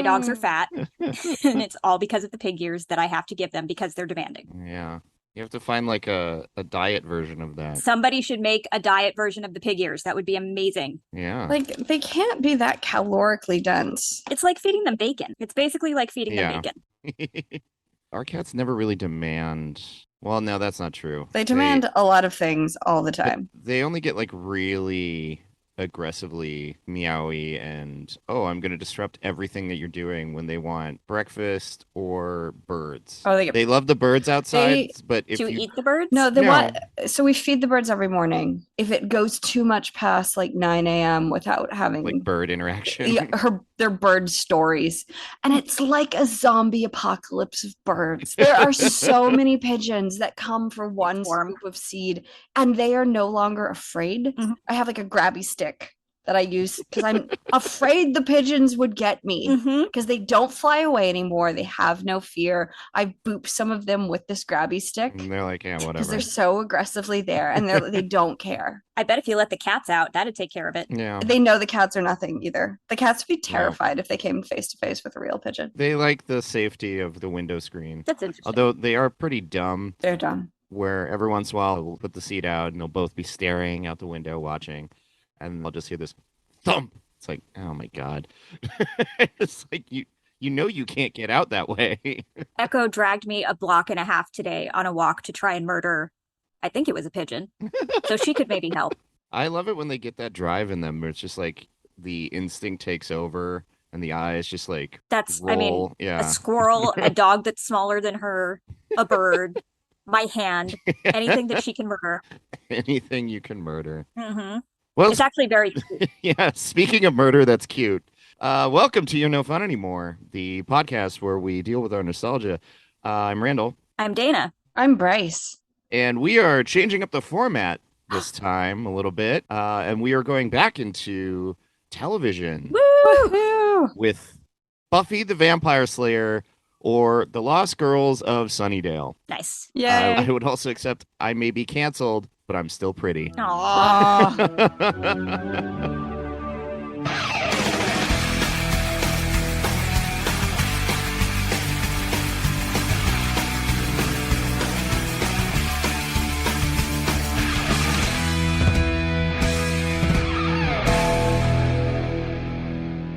my dogs are fat, and it's all because of the pig ears that I have to give them because they're demanding. Yeah. You have to find like a diet version of that. Somebody should make a diet version of the pig ears. That would be amazing. Yeah. Like, they can't be that calorically dense. It's like feeding them bacon. It's basically like feeding them Yeah. bacon. Our cats never really demand. Well, no, that's not true. They demand a lot of things all the time. They only get like really aggressively meowy and, oh, I'm going to disrupt everything that you're doing when they want breakfast or birds. Oh, They love the birds outside, but if To you eat the birds? No, they No. want. So we feed the birds every morning. If it goes too much past like 9 a.m. without having like bird interaction. yeah, their bird stories, and it's like a zombie apocalypse of birds. There are so many pigeons that come for one scoop of seed, and they are no longer afraid. Mhm. I have like a grabby stick that I use because I'm afraid the pigeons would get me Mhm. because they don't fly away anymore. They have no fear. I boop some of them with this grabby stick And they're like, yeah, because whatever. they're so aggressively there, and they don't care. I bet if you let the cats out, that'd take care of it. Yeah. They know the cats are nothing either. The cats would be terrified if they came face to face with a real pigeon. They like the safety of the window screen. That's interesting. Although they are pretty dumb, They're dumb. where every once in a while we'll put the seat out and they'll both be staring out the window watching, and I'll just hear this thump. It's like, oh my God. It's like you know you can't get out that way. Echo dragged me a block and a half today on a walk to try and murder, I think it was a pigeon. So she could maybe help. I love it when they get that drive in them where it's just like the instinct takes over and the eyes just like That's, I mean, roll. a Yeah. squirrel, a dog that's smaller than her, a bird, my hand, anything that she can murder. Anything you can murder. Hmm Well, It's actually very cute. yeah, speaking of murder, that's cute. Welcome to You're No Fun Anymore, the podcast where we deal with our nostalgia. I'm Randall, I'm Dayna. I'm Bryce. and we are changing up the format this time a little bit, and we are going back into television Woo! with Buffy the Vampire Slayer or The Lost Girls of Sunnydale. Nice. Yay. I would also accept I may be canceled, but I'm still pretty. Aww.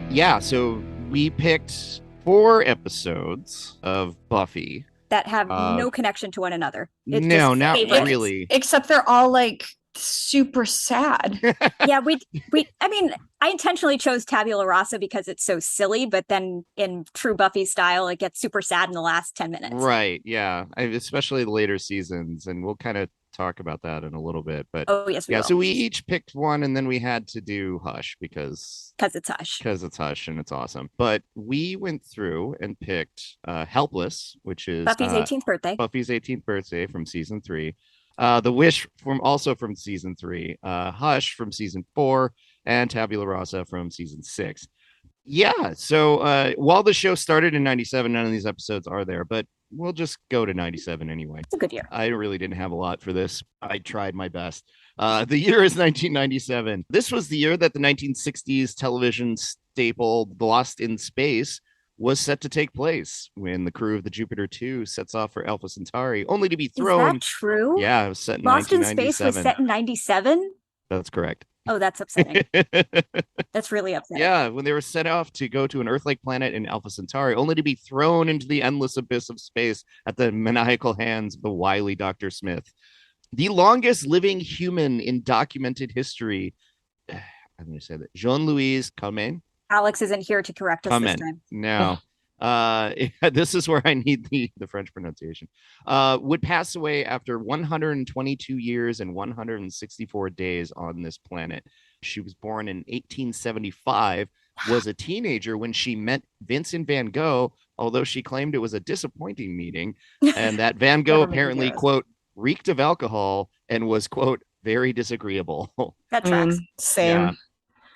Yeah, so we picked 4 episodes of Buffy. That have no connection to one another. It's No, just not favorites. really. Except they're all like super sad. Yeah, I mean, I intentionally chose Tabula Rasa because it's so silly, but then in true Buffy style, it gets super sad in the last 10 minutes. Right, yeah. Especially the later seasons, and we'll kind of talk about that in a little bit. But Oh, yes, we yeah, will. so we each picked one, and then we had to do Hush because It's Hush. it's Hush and it's awesome. But we went through and picked Helpless, which is Buffy's 18th birthday. Buffy's 18th birthday from season 3. The Wish from season 3. Hush from season 4, and Tabula Rasa from season 6. Yeah, so while the show started in 97, none of these episodes are there, but we'll just go to 97 anyway. It's a good year. I really didn't have a lot for this. I tried my best. The year is 1997. This was the year that the 1960s television staple Lost in Space was set to take place when the crew of the Jupiter 2 sets off for Alpha Centauri, only to be thrown. Is that true? Yeah, it was set in Lost in 1997. Space was set in 97? That's correct. Oh, that's upsetting. That's really upsetting. Yeah, when they were set off to go to an Earth-like planet in Alpha Centauri, only to be thrown into the endless abyss of space at the maniacal hands of the wily Dr. Smith. The longest living human in documented history. I'm going to say that. Jean-Louis Calment. Alex isn't here to correct us this time. No. This is where I need the French pronunciation. Would pass away after 122 years and 164 days on this planet. She was born in 1875, was a teenager when she met Vincent van Gogh, although she claimed it was a disappointing meeting, and that Van Gogh apparently, quote, reeked of alcohol and was, quote, very disagreeable. That tracks. Same. Yeah.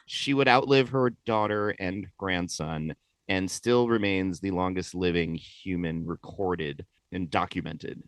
She would outlive her daughter and grandson and still remains the longest living human recorded and documented.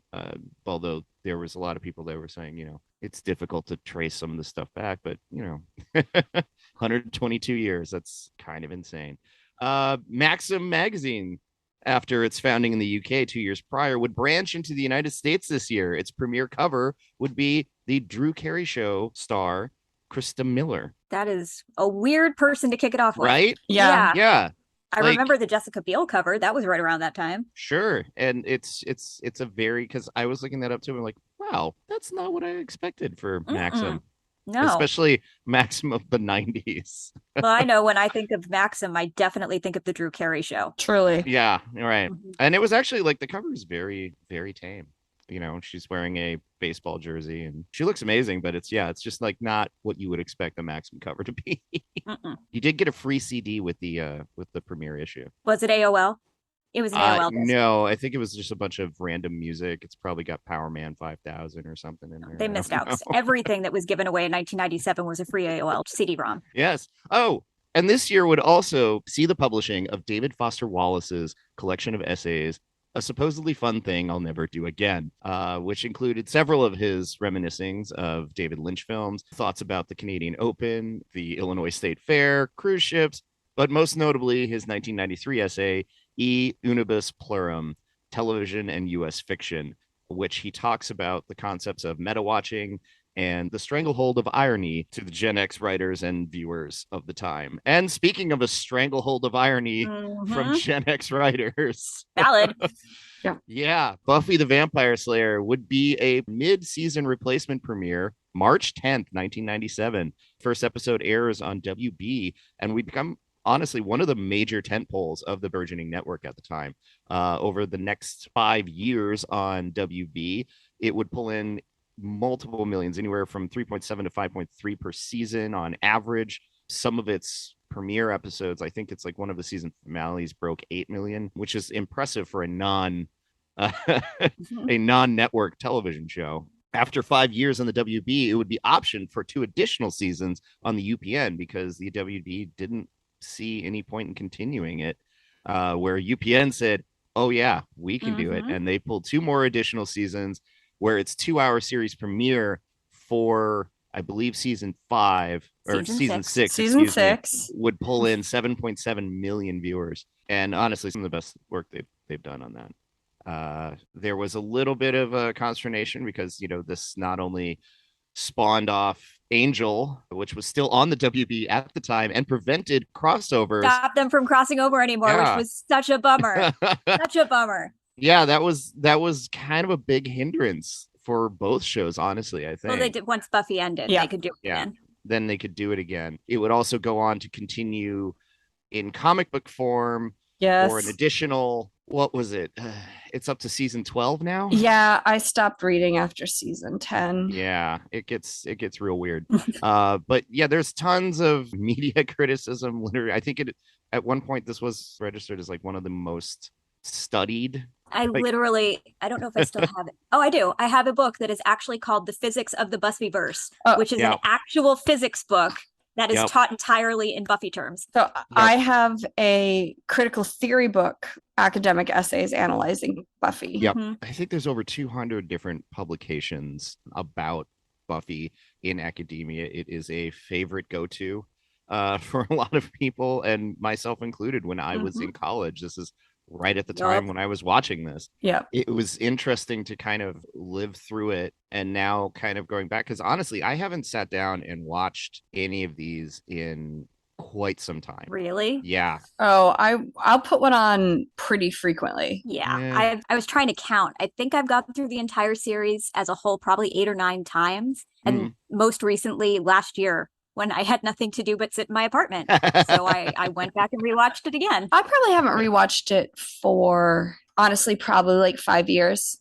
Although there was a lot of people that were saying, it's difficult to trace some of the stuff back, but 122 years, that's kind of insane. Maxim magazine, after its founding in the UK 2 years prior, would branch into the United States this year. Its premiere cover would be the Drew Carey Show star, Krista Miller. That is a weird person to kick it off with. Right? Yeah. Yeah. I remember the Jessica Biel cover. That was right around that time. Sure. And it's a very, because I was looking that up too. I'm like, wow, that's not what I expected for Maxim. No. Especially Maxim of the 90s. Well, I know when I think of Maxim, I definitely think of the Drew Carey Show. Truly. Yeah, right. Mhm. And it was actually like the cover is very, very tame. You know, she's wearing a baseball jersey and she looks amazing, but it's just like not what you would expect a Maxim cover to be. You did get a free CD with the premiere issue. Was it AOL? It was an AOL. No, I think it was just a bunch of random music. It's probably got Power Man 5000 or something in there. They missed out. Everything that was given away in 1997 was a free AOL CD-ROM. Yes. Oh, and this year would also see the publishing of David Foster Wallace's collection of essays, A Supposedly Fun Thing I'll Never Do Again, which included several of his reminiscings of David Lynch films, thoughts about the Canadian Open, the Illinois State Fair, cruise ships, but most notably his 1993 essay, E Unibus Plurum, Television and U.S. Fiction, which he talks about the concepts of meta-watching and the stranglehold of irony to the Gen X writers and viewers of the time. And speaking of a stranglehold of irony from Gen X writers. Valid. Yeah. Buffy the Vampire Slayer would be a mid-season replacement premiere, March 10th, 1997. First episode airs on WB, and we become honestly one of the major tentpoles of the burgeoning network at the time. Over the next 5 years on WB, it would pull in multiple millions, anywhere from 3.7 to 5.3 per season on average. Some of its premiere episodes, I think it's like one of the season finales broke 8 million, which is impressive for a non-network television show. After 5 years on the WB, it would be optioned for 2 additional seasons on the UPN because the WB didn't see any point in continuing it, where UPN said, oh yeah, we can do it. And they pulled 2 more additional seasons where its 2-hour series premiere for, I believe, season 5 or season 6 would pull in 7.7 million viewers. And honestly, some of the best work they've done on that. There was a little bit of a consternation because, you know, this not only spawned off Angel, which was still on the WB at the time and prevented crossovers. Stop them from crossing over anymore, which was such a bummer. Such a bummer. Yeah, that was kind of a big hindrance for both shows, honestly, I think. Well, they did once Buffy ended, they could do it again. Then they could do it again. It would also go on to continue in comic book form or an additional, what was it? It's up to season 12 now. Yeah, I stopped reading after season 10. Yeah, it gets real weird. But yeah, there's tons of media criticism. Literally, I think at one point this was registered as like one of the most studied. I don't know if I still have it. Oh, I do. I have a book that is actually called The Physics of the Buffyverse, which is an actual physics book that is taught entirely in Buffy terms. So I have a critical theory book, academic essays analyzing Buffy. Yep. I think there's over 200 different publications about Buffy in academia. It is a favorite go-to for a lot of people, and myself included, when I was in college. This is right at the time when I was watching this. Yeah. It was interesting to kind of live through it, and now kind of going back, because honestly, I haven't sat down and watched any of these in quite some time. Really? Yeah. Oh, I'll put one on pretty frequently. Yeah. I was trying to count. I think I've gotten through the entire series as a whole probably 8 or 9 times. And most recently last year, when I had nothing to do but sit in my apartment. So I went back and rewatched it again. I probably haven't rewatched it for, honestly, probably like 5 years.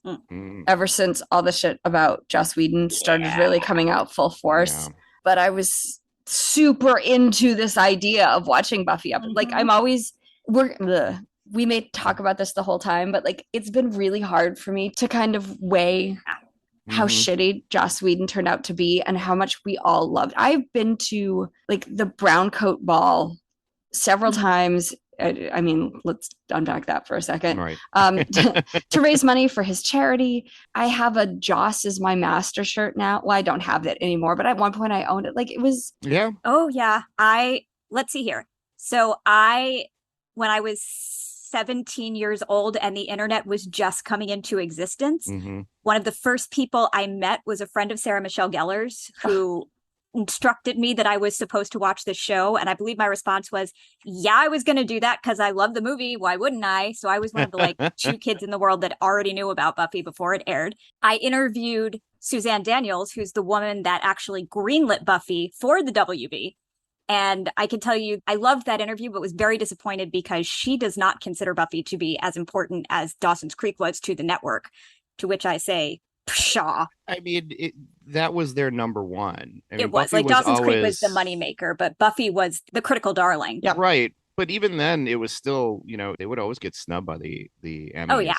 Ever since all the shit about Joss Whedon started really coming out full force. Yeah. But I was super into this idea of watching Buffy up. Like, I'm always, we may talk about this the whole time, but like, it's been really hard for me to kind of weigh how shitty Joss Whedon turned out to be and how much we all loved. I've been to like the brown coat ball several times. I mean, let's unpack that for a second. Right. To raise money for his charity. I have a Joss is my master shirt now. Well, I don't have it anymore, but at one point I owned it. Like, it was. Yeah. Oh yeah. Let's see here. So when I was 17 years old and the internet was just coming into existence. One of the first people I met was a friend of Sarah Michelle Gellar's who instructed me that I was supposed to watch this show. And I believe my response was, yeah, I was going to do that because I love the movie. Why wouldn't I? So I was one of the like 2 kids in the world that already knew about Buffy before it aired. I interviewed Suzanne Daniels, who's the woman that actually greenlit Buffy for the WB. And I can tell you, I loved that interview, but was very disappointed because she does not consider Buffy to be as important as Dawson's Creek was to the network, to which I say, pshaw. I mean, that was their number one. I mean, it was Buffy like Dawson's always... Creek was the moneymaker, but Buffy was the critical darling. Yep. Right. But even then, it was still, they would always get snubbed by the Emmys. Oh, yeah.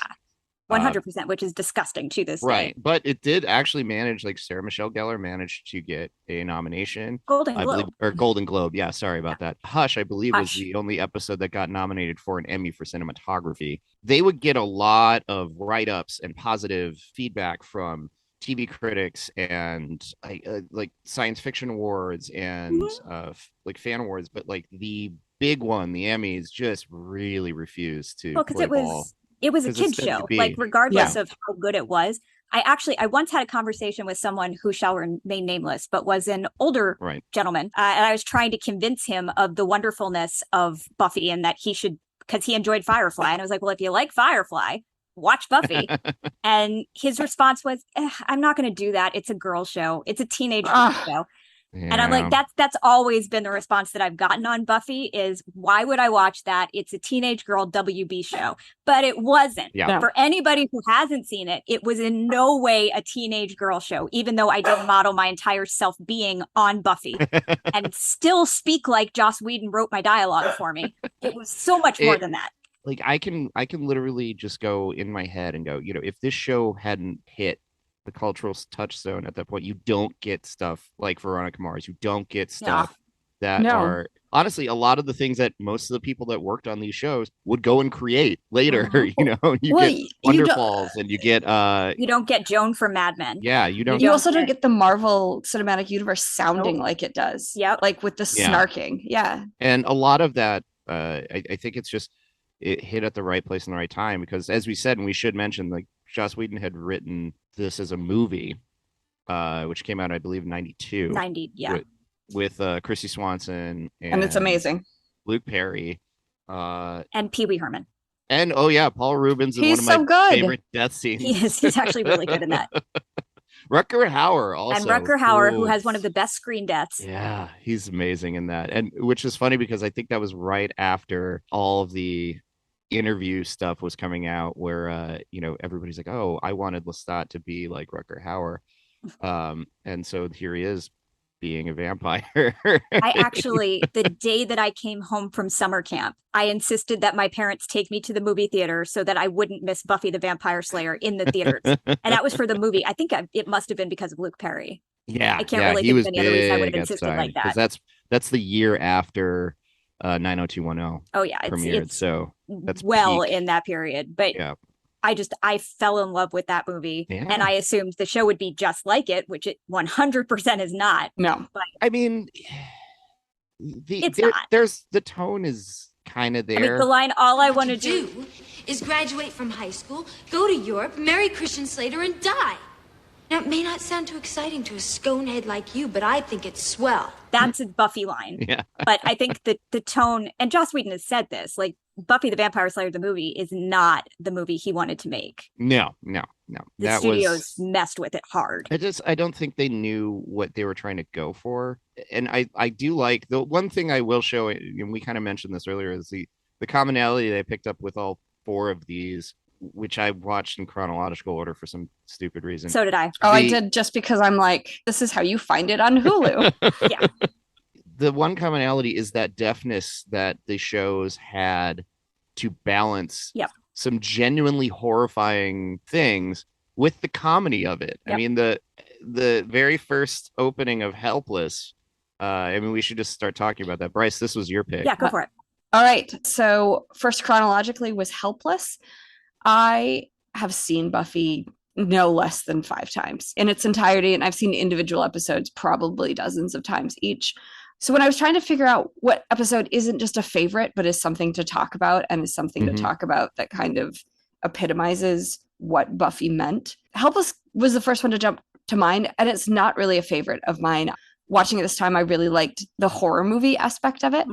100%, which is disgusting to this right. day. But it did actually manage, like Sarah Michelle Gellar managed to get a nomination. Golden Globe. Or Golden Globe. Yeah, sorry about that. Hush, I believe, was the only episode that got nominated for an Emmy for cinematography. They would get a lot of write-ups and positive feedback from TV critics and like science fiction awards and like fan awards. But like the big one, the Emmys, just really refused to because it was a kid's show, like regardless of how good it was. I once had a conversation with someone who shall remain nameless, but was an older gentleman. And I was trying to convince him of the wonderfulness of Buffy and that he should, because he enjoyed Firefly. And I was like, well, if you like Firefly, watch Buffy. And his response was, I'm not going to do that. It's a girl show. It's a teenage show. Yeah. And I'm like, that's always been the response that I've gotten on Buffy is, why would I watch that? It's a teenage girl WB show. But it wasn't. Yeah. For anybody who hasn't seen it, it was in no way a teenage girl show, even though I did model my entire self-being on Buffy and still speak like Joss Whedon wrote my dialogue for me. It was so much more than that. Like I can literally just go in my head and go, if this show hadn't hit the cultural touchstone at that point, you don't get stuff like Veronica Mars. You don't get stuff that are honestly a lot of the things that most of the people that worked on these shows would go and create later. You get Wonderfalls and you get you don't get Joan from Mad Men. Yeah, you don't. You also don't get the Marvel Cinematic Universe sounding like it does. Yeah, like with the snarking. Yeah, and a lot of that, I think it's just it hit at the right place in the right time because, as we said, and we should mention, like Joss Whedon had written this as a movie, which came out, I believe, 92. 90, yeah. With Chrissy Swanson and it's amazing. Luke Perry. And Pee Wee Herman. And Paul Rubens is one of my favorite death scenes. He's actually really good in that. Rutger Hauer also. And Rutger Hauer, who has one of the best screen deaths. Yeah, he's amazing in that. And which is funny because I think that was right after all of the interview stuff was coming out where everybody's like, oh, I wanted Lestat to be like Rutger Hauer. And so here he is being a vampire. I actually, the day that I came home from summer camp, I insisted that my parents take me to the movie theater so that I wouldn't miss Buffy the Vampire Slayer in the theaters. And that was for the movie. I think it must have been because of Luke Perry. Yeah. I can't really think of any other reason I would have insisted like that. Because that's the year after 90210 premiered. So that's well peak. In that period. But yeah. I fell in love with that movie and I assumed the show would be just like it, which it 100% is not. No, but I mean, there's the tone is kind of there. I mean, the line, all I want to do is graduate from high school, go to Europe, marry Christian Slater and die. Now, it may not sound too exciting to a sconehead like you, but I think it's swell. That's a Buffy line. Yeah. But I think the tone, and Joss Whedon has said this, like Buffy the Vampire Slayer, the movie, is not the movie he wanted to make. No. The studios messed with it hard. I don't think they knew what they were trying to go for. And I do like, the one thing I will show, and we kind of mentioned this earlier, is the commonality they picked up with all 4 of these, which I watched in chronological order for some stupid reason. So did I. I did just because I'm like, this is how you find it on Hulu. Yeah. The one commonality is that deafness that the shows had to balance some genuinely horrifying things with the comedy of it. Yep. I mean, the very first opening of Helpless, we should just start talking about that. Bryce, this was your pick. Yeah, go for it. All right. So first chronologically was Helpless. I have seen Buffy no less than 5 times in its entirety, and I've seen individual episodes probably dozens of times each. So when I was trying to figure out what episode isn't just a favorite, but is something to talk about and is something to talk about that kind of epitomizes what Buffy meant, Helpless was the first one to jump to mind. And it's not really a favorite of mine. Watching it this time, I really liked the horror movie aspect of it.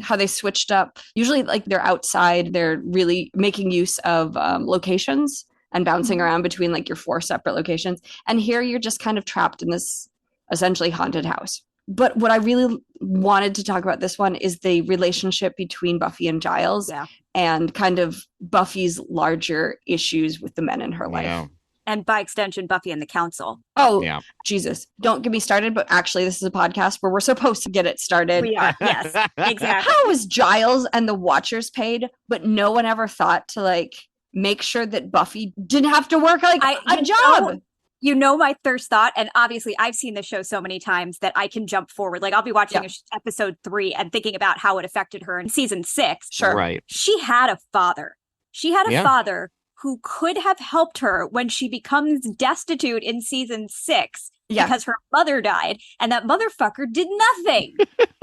How they switched up. Usually like they're outside, they're really making use of locations and bouncing around between like your 4 separate locations. And here you're just kind of trapped in this essentially haunted house. But what I really wanted to talk about this one is the relationship between Buffy and Giles and kind of Buffy's larger issues with the men in her life. And by extension, Buffy and the council. Oh, Jesus. Don't get me started, but actually this is a podcast where we're supposed to get it started. We are, yes, exactly. How was Giles and the Watchers paid, but no one ever thought to like make sure that Buffy didn't have to work like a job? You know my first thought, and obviously I've seen the show so many times that I can jump forward. Like I'll be watching episode 3 and thinking about how it affected her in season 6. Sure. Right. She had a father. She had a father who could have helped her when she becomes destitute in season 6 because her mother died, and that motherfucker did nothing.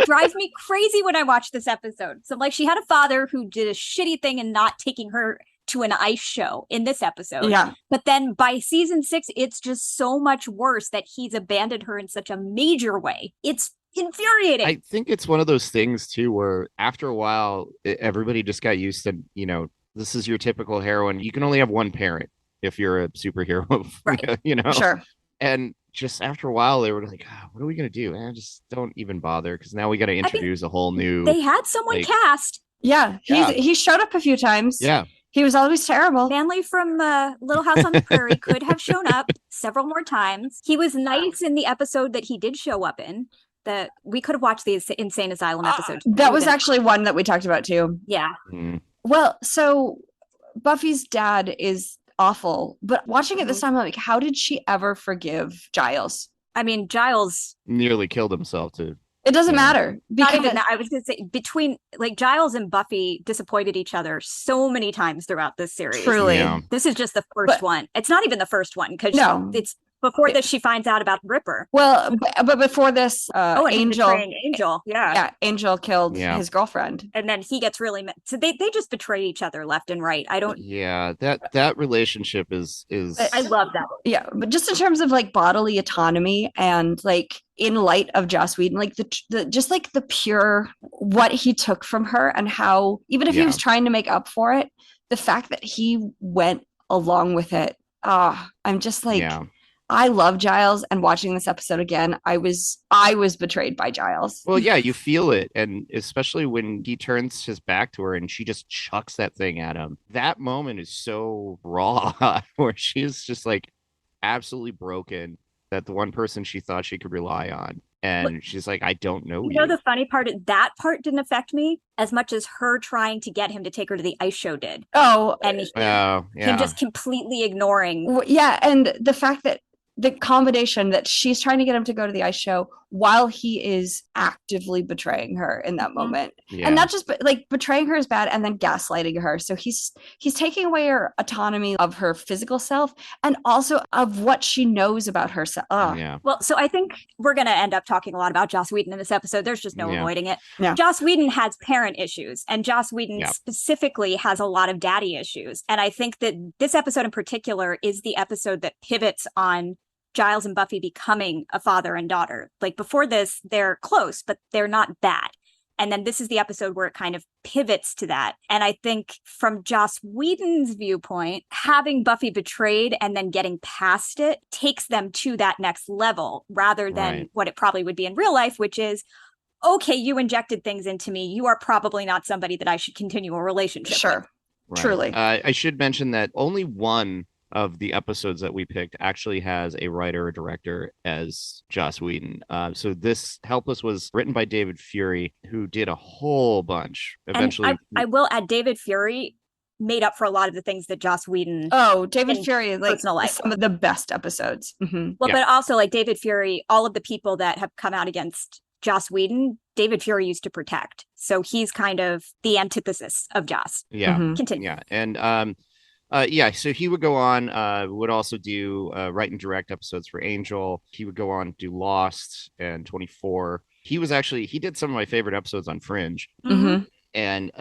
Drives me crazy when I watch this episode. So like she had a father who did a shitty thing and not taking her to an ice show in this episode. But then by season 6, it's just so much worse that he's abandoned her in such a major way. It's infuriating. I think it's one of those things too, where after a while, everybody just got used to, you know, this is your typical heroine. You can only have one parent if you're a superhero, right? You know? Sure. And just after a while, they were like, what are we going to do? Just don't even bother, because now we got to introduce a whole new... They had someone cast. He showed up a few times. He was always terrible. Manly from Little House on the Prairie could have shown up several more times. He was nice in the episode that he did show up in. That we could have watched the Insane Asylum episode. That was actually one that we talked about too. Yeah. Well, so Buffy's dad is awful, but watching it this time, I'm like, how did she ever forgive Giles? I mean, Giles nearly killed himself too. It doesn't matter. Because not even that. I was going to say, between like Giles and Buffy disappointed each other so many times throughout this series. Truly. This is just the first one. It's not even the first one, because it's before this she finds out about Ripper. Well, but before this, Angel. Angel killed his girlfriend. And then he gets really so they just betray each other left and right. I don't that relationship is I love that. Yeah, but just in terms of like bodily autonomy and like in light of Joss Whedon, like the just like the pure what he took from her, and how even if he was trying to make up for it, the fact that he went along with it. I'm just like I love Giles, and watching this episode again, I was betrayed by Giles. Well, yeah, you feel it, and especially when he turns his back to her and she just chucks that thing at him. That moment is so raw, where she's just like absolutely broken that the one person she thought she could rely on, and she's like, I don't know you. You know, the funny part, that part didn't affect me as much as her trying to get him to take her to the ice show did. And him just completely ignoring. And the fact that the combination that she's trying to get him to go to the ice show while he is actively betraying her in that moment. And not just like betraying her is bad, and then gaslighting her. So he's taking away her autonomy of her physical self and also of what she knows about herself. Well, so I think we're going to end up talking a lot about Joss Whedon in this episode. There's just no avoiding it. Joss Whedon has parent issues, and Joss Whedon specifically has a lot of daddy issues. And I think that this episode in particular is the episode that pivots on Giles and Buffy becoming a father and daughter. Like before this, they're close, but they're not bad. And then this is the episode where it kind of pivots to that. And I think from Joss Whedon's viewpoint, having Buffy betrayed and then getting past it takes them to that next level, rather than what it probably would be in real life, which is, okay, you injected things into me. You are probably not somebody that I should continue a relationship with. Truly. I should mention that only one of the episodes that we picked actually has a writer or director as Joss Whedon. So this Helpless was written by David Fury, who did a whole bunch. Eventually, and I will add, David Fury made up for a lot of the things that Joss Whedon. David Fury is like some of the best episodes. Well, but also like David Fury, all of the people that have come out against Joss Whedon, David Fury used to protect. So he's kind of the antithesis of Joss. Continue. Yeah, and so he would go on, would also do write and direct episodes for Angel. He would go on to do Lost and 24. he did some of my favorite episodes on Fringe. Mm-hmm. And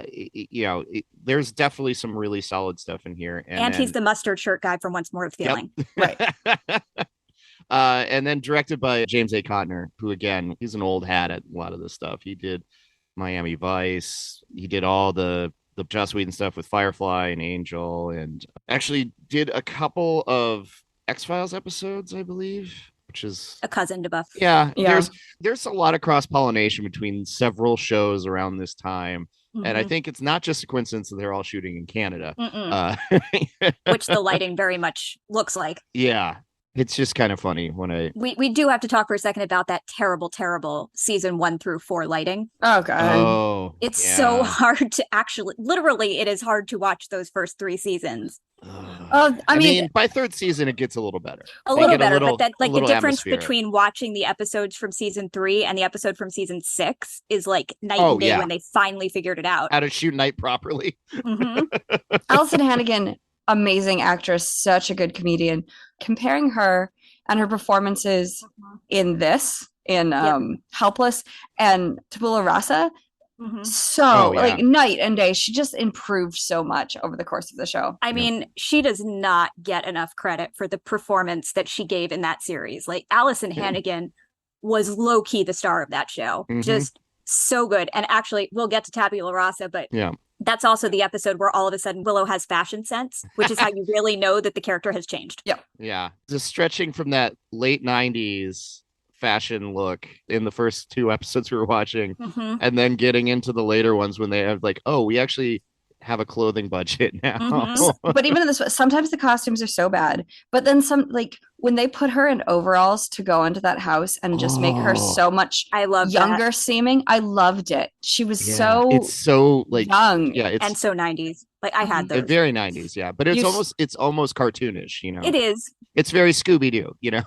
there's definitely some really solid stuff in here. And he's the mustard shirt guy from Once More of Feeling. Yep. Right. And then directed by James A. Contner, who, again, he's an old hat at a lot of this stuff. He did Miami Vice. He did all the Joss Whedon stuff with Firefly and Angel, and actually did a couple of X-Files episodes, I believe, which is a cousin to Buffy. Yeah. There's a lot of cross-pollination between several shows around this time. Mm-hmm. And I think it's not just a coincidence that they're all shooting in Canada. Which the lighting very much looks like. Yeah. It's just kind of funny when we do have to talk for a second about that terrible season 1 through 4 lighting. Oh god. Oh, it's so hard to literally it is hard to watch those first 3 seasons. I mean, by 3rd season it gets a little better. But that the difference between watching the episodes from season 3 and the episode from season 6 is like night and day when they finally figured it out. How to shoot night properly. Mm-hmm. Alyson Hannigan, amazing actress, such a good comedian. Comparing her and her performances in Helpless and Tabula Rasa, like night and day. She just improved so much over the course of the show. I mean, she does not get enough credit for the performance that she gave in that series. Like Alyson Hannigan was low-key the star of that show. Just so good. And actually, we'll get to Tabula Rasa, but that's also the episode where all of a sudden Willow has fashion sense, which is how you really know that the character has changed. Yeah. Just stretching from that late 90s fashion look in the first 2 episodes we were watching, and then getting into the later ones when they have like, oh, we actually have a clothing budget now. But even in this, sometimes the costumes are so bad, but then some, like when they put her in overalls to go into that house and just make her so much younger seeming, I loved it. She was it's so like young, and so 90s. Like I had those. Very 90s, but it's almost cartoonish, It is. It's very Scooby-Doo, It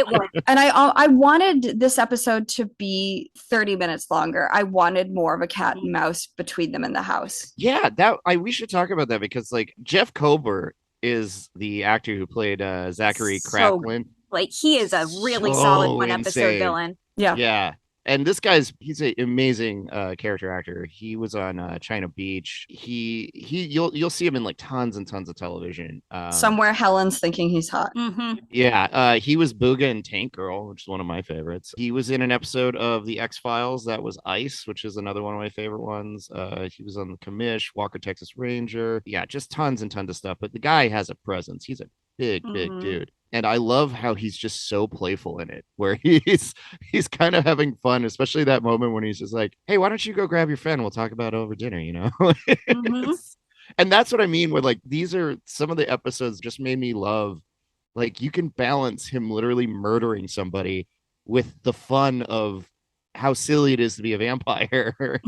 was. And I wanted this episode to be 30 minutes longer. I wanted more of a cat and mouse between them in the house. Yeah, we should talk about that because like Jeff Kober is the actor who played Zachary Kraplin. Like he is a really solid one episode villain. Yeah. And this he's an amazing character actor. He was on China Beach. You'll see him in like tons and tons of television. Somewhere Helen's thinking he's hot. Yeah, he was Booga in Tank Girl, which is one of my favorites. He was in an episode of the X-Files that was Ice, which is another one of my favorite ones. He was on the Commish, Walker Texas Ranger. Yeah, just tons and tons of stuff. But the guy has a presence. He's a big dude. And I love how he's just so playful in it, where he's kind of having fun, especially that moment when he's just like, hey, why don't you go grab your friend? We'll talk about it over dinner, And that's what I mean with like, these are some of the episodes just made me love, like you can balance him literally murdering somebody with the fun of how silly it is to be a vampire.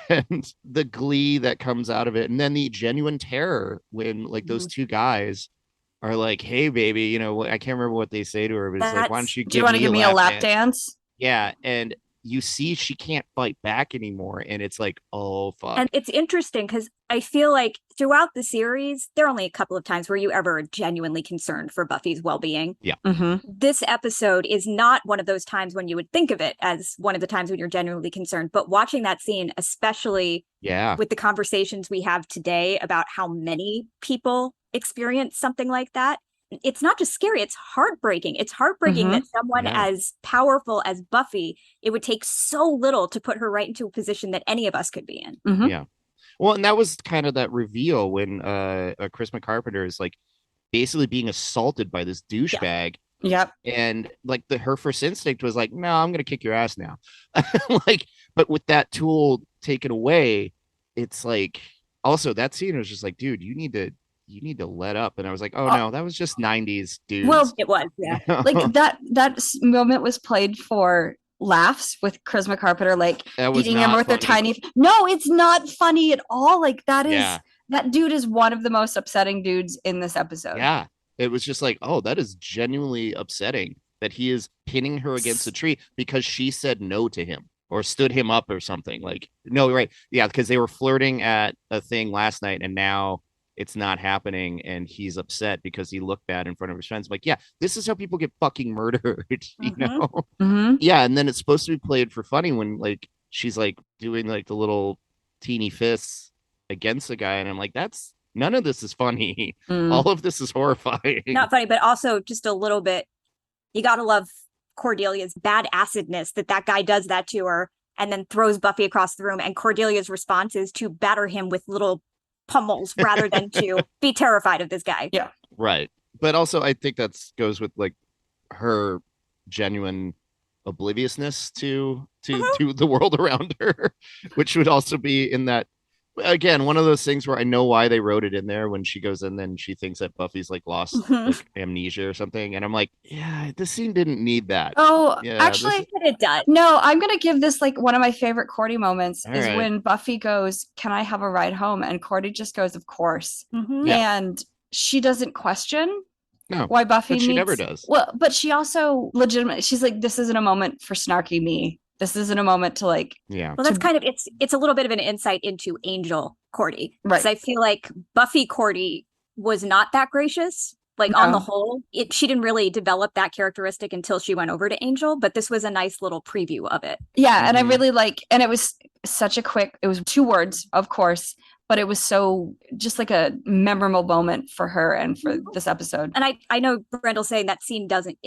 And the glee that comes out of it. And then the genuine terror when like those 2 guys are like, hey, baby, I can't remember what they say to her, but it's like, why don't you give me a lap dance? Yeah. And you see she can't fight back anymore. And it's like, oh, fuck. And it's interesting because I feel like throughout the series, there are only a couple of times where you ever are genuinely concerned for Buffy's well-being. Yeah. This episode is not one of those times when you would think of it as one of the times when you're genuinely concerned. But watching that scene, especially with the conversations we have today about how many people experience something like that, it's not just scary, it's heartbreaking. It's heartbreaking that someone as powerful as Buffy, it would take so little to put her right into a position that any of us could be in. Yeah. Well, and that was kind of that reveal when Chris McCarpenter is like basically being assaulted by this douchebag. Yep. And like her first instinct was like, no, I'm gonna kick your ass now. But with that tool taken away, it's like also that scene was just like, dude, you need to let up. And I was like, oh no, that was just 90s dudes. Well, it was, like that moment was played for laughs with Chris McCarpenter, like eating him with their tiny. No, it's not funny at all. Like that dude is one of the most upsetting dudes in this episode. Yeah, it was just like, oh, that is genuinely upsetting that he is pinning her against a tree because she said no to him or stood him up or something. Like, no, right? Yeah, because they were flirting at a thing last night, and now it's not happening, and he's upset because he looked bad in front of his friends. Like, yeah, this is how people get fucking murdered, you know? Yeah, and then it's supposed to be played for funny when like she's like doing like the little teeny fists against the guy, and I'm like, that's none of this is funny. All of this is horrifying. Not funny, but also just a little bit. You gotta love Cordelia's bad acidness that guy does that to her and then throws Buffy across the room, and Cordelia's response is to batter him with little pummels rather than to be terrified of this guy. Yeah. Right. But also I think that's goes with like her genuine obliviousness to the world around her, which would also be in that, again, one of those things where I know why they wrote it in there when she goes in, then she thinks that Buffy's like lost like amnesia or something, and I'm like, yeah, this scene didn't need that. Yeah, actually it does. No, I'm gonna give this like one of my favorite Cordy moments All is right. when Buffy goes, "Can I have a ride home?" And Cordy just goes, "Of course." And she doesn't question why Buffy she never does. Well, but she also legitimately, she's like, "This isn't a moment for snarky me. This isn't a moment to like." Yeah. Well, that's kind of it's a little bit of an insight into Angel Cordy, right? Because I feel like Buffy Cordy was not that gracious. Like on the whole, she didn't really develop that characteristic until she went over to Angel. But this was a nice little preview of it. Yeah, and I really like, and it was such a quick. It was 2 words, of course, but it was so just like a memorable moment for her and for this episode. And I know Randall saying that scene doesn't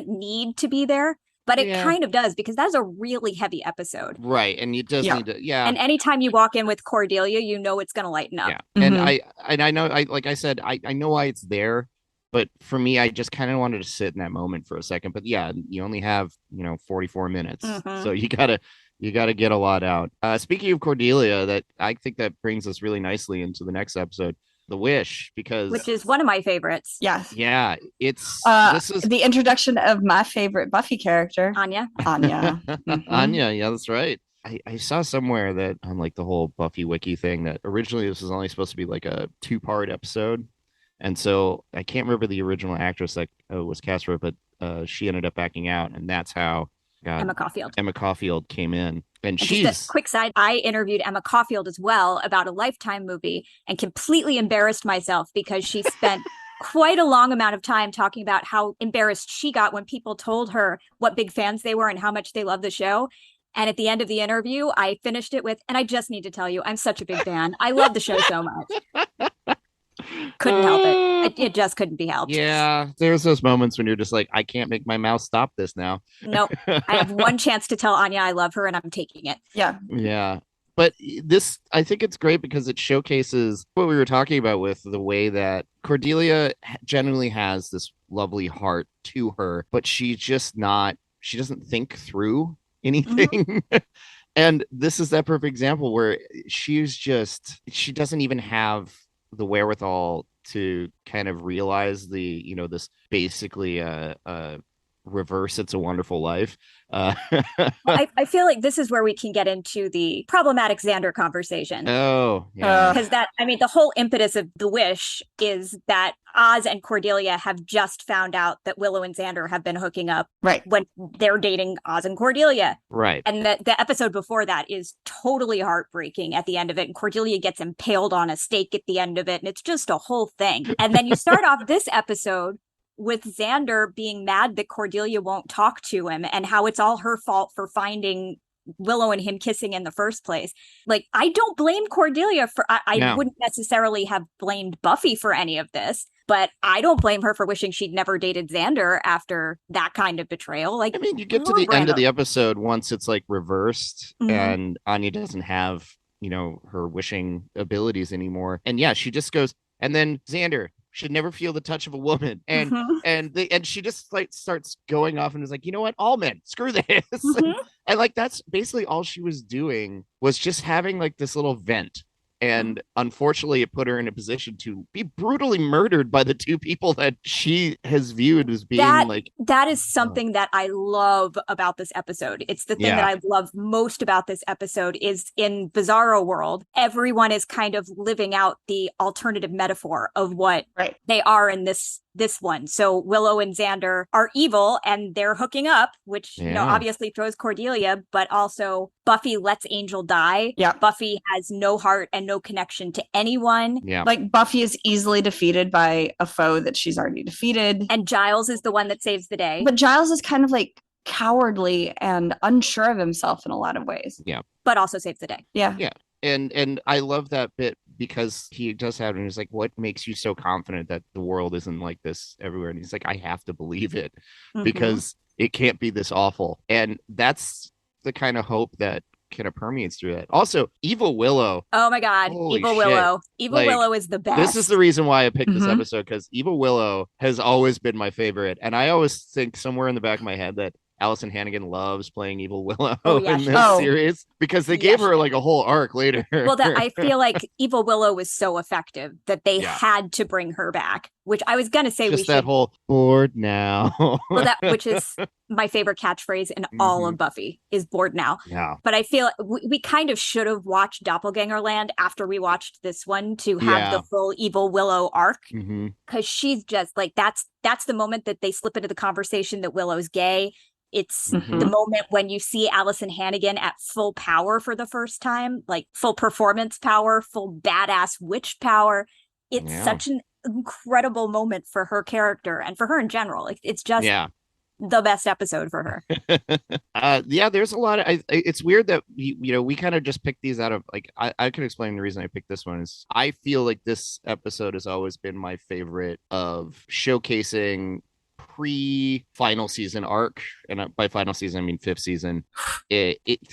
need to be there. But it kind of does, because that is a really heavy episode. Right. And you just need to, And anytime you walk in with Cordelia, you know it's going to lighten up. Yeah. And I know, like I said, I know why it's there. But for me, I just kind of wanted to sit in that moment for a second. But yeah, you only have, 44 minutes. So you gotta get a lot out. Speaking of Cordelia, that I think that brings us really nicely into the next episode. The Wish, which is one of my favorites. Yes. Yeah, it's this is the introduction of my favorite Buffy character, Anya. Anya, yeah, that's right. I saw somewhere that on like the whole Buffy wiki thing that originally this was only supposed to be like a 2-part episode, and so I can't remember the original actress that was cast for it, but she ended up backing out, and that's how Emma Caulfield came in. And she's just a quick side. I interviewed Emma Caulfield as well about a Lifetime movie and completely embarrassed myself because she spent quite a long amount of time talking about how embarrassed she got when people told her what big fans they were and how much they loved the show. And at the end of the interview, I finished it with, and I just need to tell you, I'm such a big fan. I love the show so much. Couldn't help it. It just couldn't be helped. Yeah, there's those moments when you're just like, I can't make my mouth stop this now. Nope. I have one chance to tell Anya I love her, and I'm taking it. Yeah. But this, I think it's great because it showcases what we were talking about with the way that Cordelia genuinely has this lovely heart to her, but she doesn't think through anything. And this is that perfect example where she doesn't even have the wherewithal to kind of realize this basically reverse It's a Wonderful Life. I feel like this is where we can get into the problematic Xander conversation. Oh, yeah. Because the whole impetus of The Wish is that Oz and Cordelia have just found out that Willow and Xander have been hooking up when they're dating Oz and Cordelia. Right. And the episode before that is totally heartbreaking at the end of it. And Cordelia gets impaled on a stake at the end of it. And it's just a whole thing. And then you start off this episode with Xander being mad that Cordelia won't talk to him and how it's all her fault for finding Willow and him kissing in the first place. Like, I don't blame Cordelia for, I wouldn't necessarily have blamed Buffy for any of this, but I don't blame her for wishing she'd never dated Xander after that kind of betrayal. Like, I mean, you get to the end of the episode once it's like reversed and Anya doesn't have, her wishing abilities anymore. And yeah, she just goes, and then Xander should never feel the touch of a woman. And and she just like starts going off and is like, you know what, all men, screw this. And like that's basically all she was doing, was just having like this little vent. And unfortunately, it put her in a position to be brutally murdered by the 2 people that she has viewed as being that is something that I love about this episode. It's the thing that I love most about this episode is in Bizarro World, everyone is kind of living out the alternative metaphor of what they are in this this one. So Willow and Xander are evil and they're hooking up, which, obviously throws Cordelia, but also Buffy lets Angel die. Yeah. Buffy has no heart and no connection to anyone. Yeah. Like Buffy is easily defeated by a foe that she's already defeated. And Giles is the one that saves the day. But Giles is kind of like cowardly and unsure of himself in a lot of ways. Yeah. But also saves the day. Yeah. Yeah. And I love that bit because he does have, and he's like, what makes you so confident that the world isn't like this everywhere? And he's like, I have to believe it because it can't be this awful. And that's the kind of hope that kind of permeates through it. Also, Evil Willow. Oh my God. Evil Willow. Evil Willow is the best. This is the reason why I picked this episode, because Evil Willow has always been my favorite. And I always think somewhere in the back of my head that Alyson Hannigan loves playing Evil Willow in this series because they gave her like a whole arc later. Well, I feel like Evil Willow was so effective that they had to bring her back, which I was going to say just that whole bored now. Well, which is my favorite catchphrase in all of Buffy is bored now. Yeah. But I feel we kind of should have watched Doppelganger Land after we watched this one to have the full Evil Willow arc. Because she's just like, that's the moment that they slip into the conversation that Willow's gay. It's the moment when you see Alyson Hannigan at full power for the first time, like full performance power, full badass witch power. It's such an incredible moment for her character and for her in general. Like, it's just the best episode for her. There's a lot of, it's weird that we kind of just picked these out of like, I can explain the reason I picked this one is I feel like this episode has always been my favorite of showcasing pre-final season arc, and by final season I mean fifth season.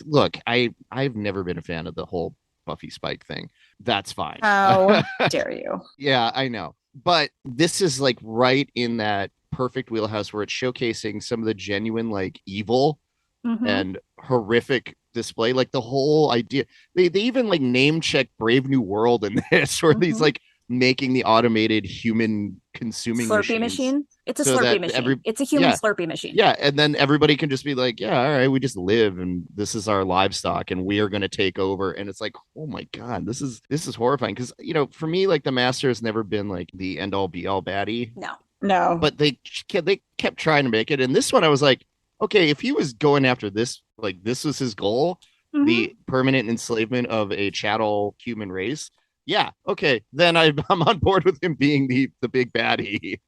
Look, I've never been a fan of the whole Buffy Spike thing. That's fine. How dare you? Yeah, I know, but this is like right in that perfect wheelhouse where it's showcasing some of the genuine like evil and horrific display, like the whole idea. They even like name check Brave New World in this, where these like making the automated human consuming Slurpee machine. It's a Slurpee machine. It's a human Slurpee machine. Yeah, and then everybody can just be like, yeah, all right, we just live and this is our livestock and we are going to take over. And it's like, oh my God, this is horrifying. Because, for me, like the Master has never been like the end all be all baddie. No. But they kept trying to make it. And this one, I was like, okay, if he was going after this, like this was his goal, the permanent enslavement of a chattel human race. Yeah, okay, then I'm on board with him being the big baddie.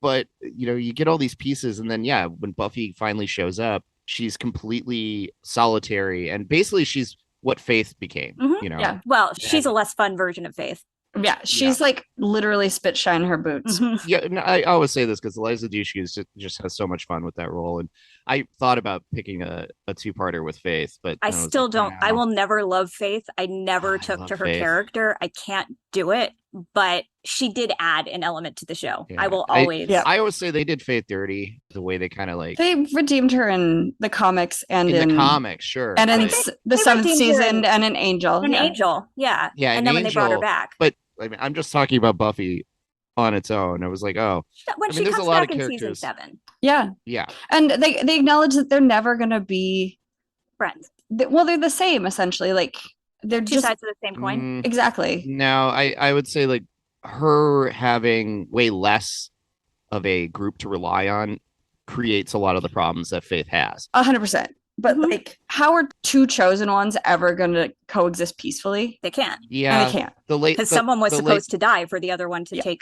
But, you get all these pieces. And then, when Buffy finally shows up, she's completely solitary. And basically, she's what Faith became, Yeah, well, she's a less fun version of Faith. Yeah, she's like literally spit shine her boots. Yeah, no, I always say this because Eliza Dushku just has so much fun with that role. And I thought about picking a two-parter with Faith, but I still don't. I will never love Faith. I never took to her character. I can't do it. But she did add an element to the show. Yeah. I will always. I always say they did Faith dirty, the way they kind of like. They redeemed her in the comics and in the comics, sure. And in the seventh season and an Angel. Angel, yeah. Yeah, and then when they brought her back. But I mean, I'm just talking about Buffy on its own. I was like, when she comes back in season 7. Yeah. Yeah. And they acknowledge that they're never going to be friends. Well, they're the same, essentially. Like, they're two sides of the same coin. Exactly. No, I would say like her having way less of a group to rely on creates a lot of the problems that Faith has. 100%. But like, how are two chosen ones ever going to coexist peacefully? They can't. Yeah, and they can't. Because someone was supposed to die for the other one to take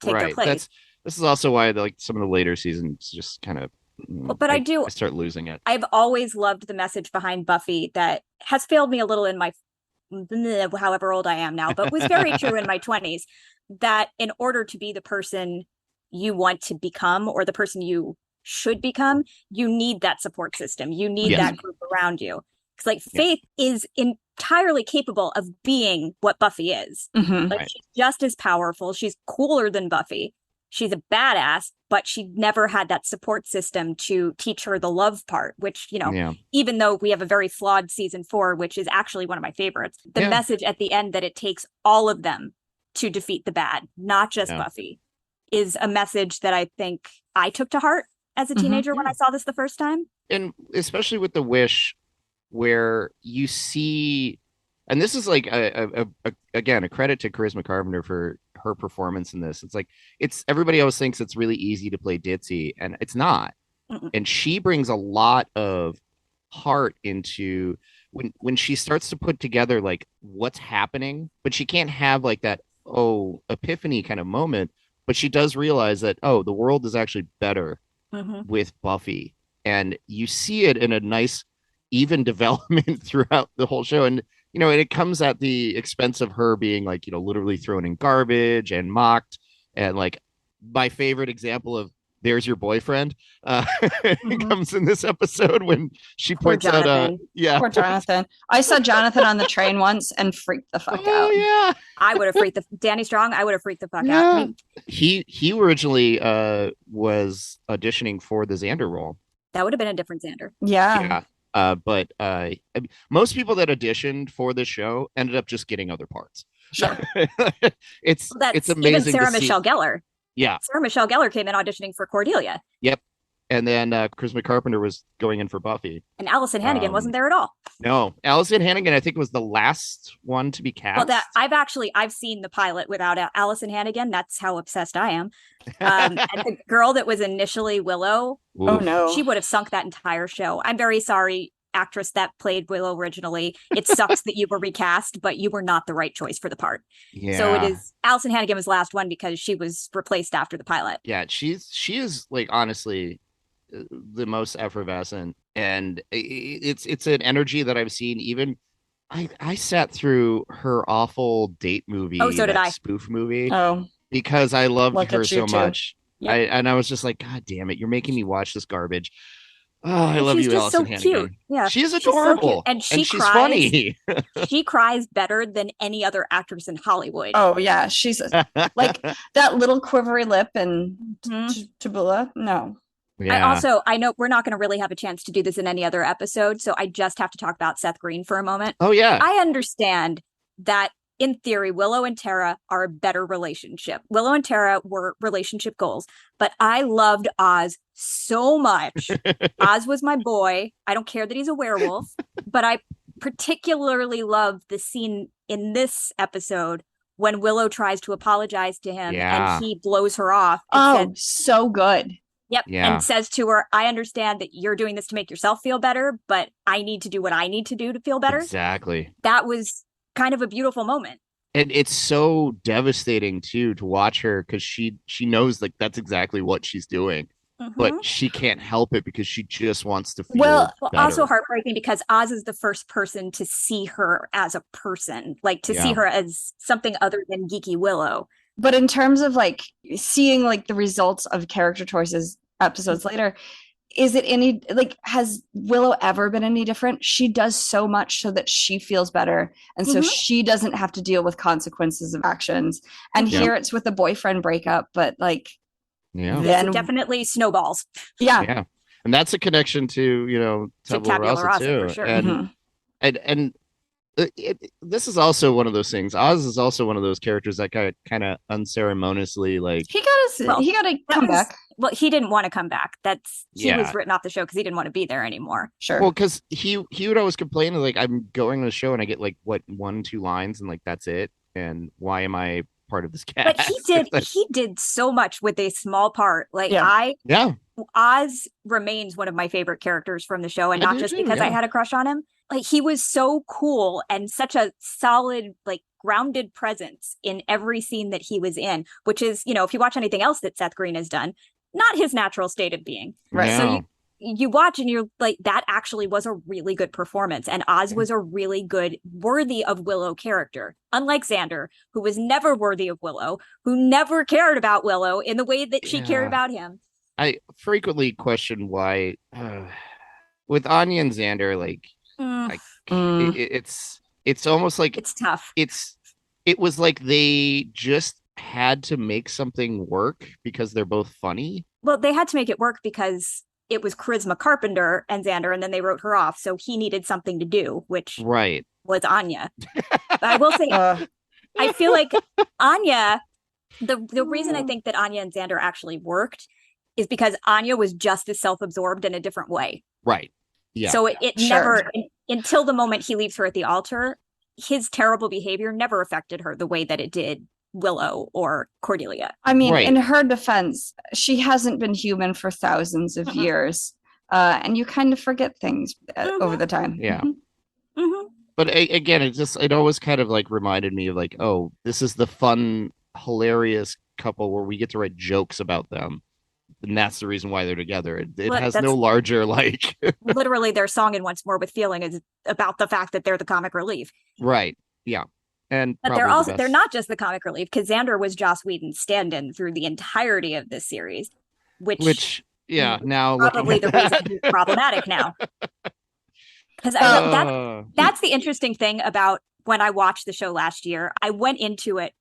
their place. This is also why like some of the later seasons just kind of. But I start losing it. I've always loved the message behind Buffy that has failed me a little in my however old I am now, but was very true in my 20s. That in order to be the person you want to become or the person you should become, you need that support system. You need that group around you. Because like Faith is entirely capable of being what Buffy is. Like she's just as powerful. She's cooler than Buffy. She's a badass, but she never had that support system to teach her the love part, which, even though we have a very flawed season 4, which is actually one of my favorites, the message at the end that it takes all of them to defeat the bad, not just Buffy, is a message that I think I took to heart as a teenager when I saw this the first time. And especially with the Wish, where you see, and this is like again a credit to Charisma Carpenter for her performance in this. It's like everybody always thinks it's really easy to play ditzy, and it's not. And she brings a lot of heart into when she starts to put together like what's happening, but she can't have like that epiphany kind of moment. But she does realize that the world is actually better with Buffy, and you see it in a nice even development throughout the whole show. And and it comes at the expense of her being like literally thrown in garbage and mocked. And like my favorite example of there's your boyfriend comes in this episode when she points out poor Jonathan. I saw Jonathan on the train once and freaked the fuck out. Yeah, I would have freaked Danny Strong. I would have freaked the fuck out. I mean, he originally was auditioning for the Xander role. That would have been a different Xander. Yeah. But most people that auditioned for the show ended up just getting other parts. Sure. It's amazing. Even Sarah Michelle Gellar. Yeah. Sarah Michelle Gellar came in auditioning for Cordelia. Yep. And then Chris Carpenter was going in for Buffy. And Alyson Hannigan wasn't there at all. No. Alyson Hannigan, I think, was the last one to be cast. Well, I've seen the pilot without Alyson Hannigan. That's how obsessed I am. And the girl that was initially Willow, oh no, she would have sunk that entire show. I'm very sorry, actress that played Willow originally. It sucks that you were recast, but you were not the right choice for the part. Yeah. So it is Alyson Hannigan was the last one because she was replaced after the pilot. Yeah, she is like honestly the most effervescent, and it's an energy that I've seen. Even I sat through her awful date movie. Oh, so did I. Spoof movie. Oh, because I loved her so much. Yep. I was just like, God damn it, you're making me watch this garbage. Oh, I love you, She's just Alyson so Hannigan. cute. Yeah, she's adorable, and she's cries, funny. She cries better than any other actress in Hollywood. Oh yeah, she's like that little quivery lip and Tabula. No. Yeah. I know we're not going to really have a chance to do this in any other episode, so I just have to talk about Seth Green for a moment. Oh yeah, I understand that in theory, Willow and Tara are a better relationship. Willow and Tara were relationship goals, but I loved Oz so much. Oz was my boy. I don't care that he's a werewolf, but I particularly loved the scene in this episode when Willow tries to apologize to him and he blows her off. So good. Yep. Yeah. And says to her, I understand that you're doing this to make yourself feel better, but I need to do what I need to do to feel better. Exactly. That was kind of a beautiful moment. And it's so devastating too to watch her because she knows like that's exactly what she's doing. But she can't help it because she just wants to feel better. Also heartbreaking because Oz is the first person to see her as a person, like to see her as something other than geeky Willow. But in terms of like seeing like the results of character choices episodes later, is it any like has Willow ever been any different? She does so much so that she feels better, and so she doesn't have to deal with consequences of actions. And here it's with a boyfriend breakup, but like then it definitely snowballs. Yeah, and that's a connection to Tabula Rasa too, for sure. And this is also one of those things. Oz is also one of those characters that kind of unceremoniously like he got to come back. Well, he didn't want to come back. He was written off the show because he didn't want to be there anymore. Sure. Well, because he would always complain like I'm going to the show and I get like 1-2 lines and like that's it. And why am I part of this cast? But he did so much with a small part. Like Oz remains one of my favorite characters from the show, and not just because I had a crush on him. Like he was so cool and such a solid, like grounded presence in every scene that he was in, which is, if you watch anything else that Seth Green has done, not his natural state of being. Right. No. So you watch and you're like, that actually was a really good performance. And Oz was a really good, worthy of Willow character. Unlike Xander, who was never worthy of Willow, who never cared about Willow in the way that she cared about him. I frequently question why with Anya and Xander, like, it's almost like it's tough. It was like they just had to make something work because they're both funny. Well, they had to make it work because it was Charisma Carpenter and Xander, and then they wrote her off. So he needed something to do, which was Anya. But I will say, I feel like Anya, the reason I think that Anya and Xander actually worked is because Anya was just as self-absorbed in a different way. Right. Yeah. So it never, until the moment he leaves her at the altar, his terrible behavior never affected her the way that it did Willow or Cordelia. I mean, Right. in her defense, she hasn't been human for thousands of years. And you kind of forget things over the time. Yeah. Mm-hmm. But again, it always kind of like reminded me of like, oh, this is the fun, hilarious couple where we get to write jokes about them. And that's the reason why they're together. It has no larger like literally their song in Once More with Feeling is about the fact that they're the comic relief. Right. Yeah. And but they're not just the comic relief, because Xander was Joss Whedon's stand-in through the entirety of this series, which now probably the reason he's problematic now. Because that's the interesting thing about when I watched the show last year. I went into it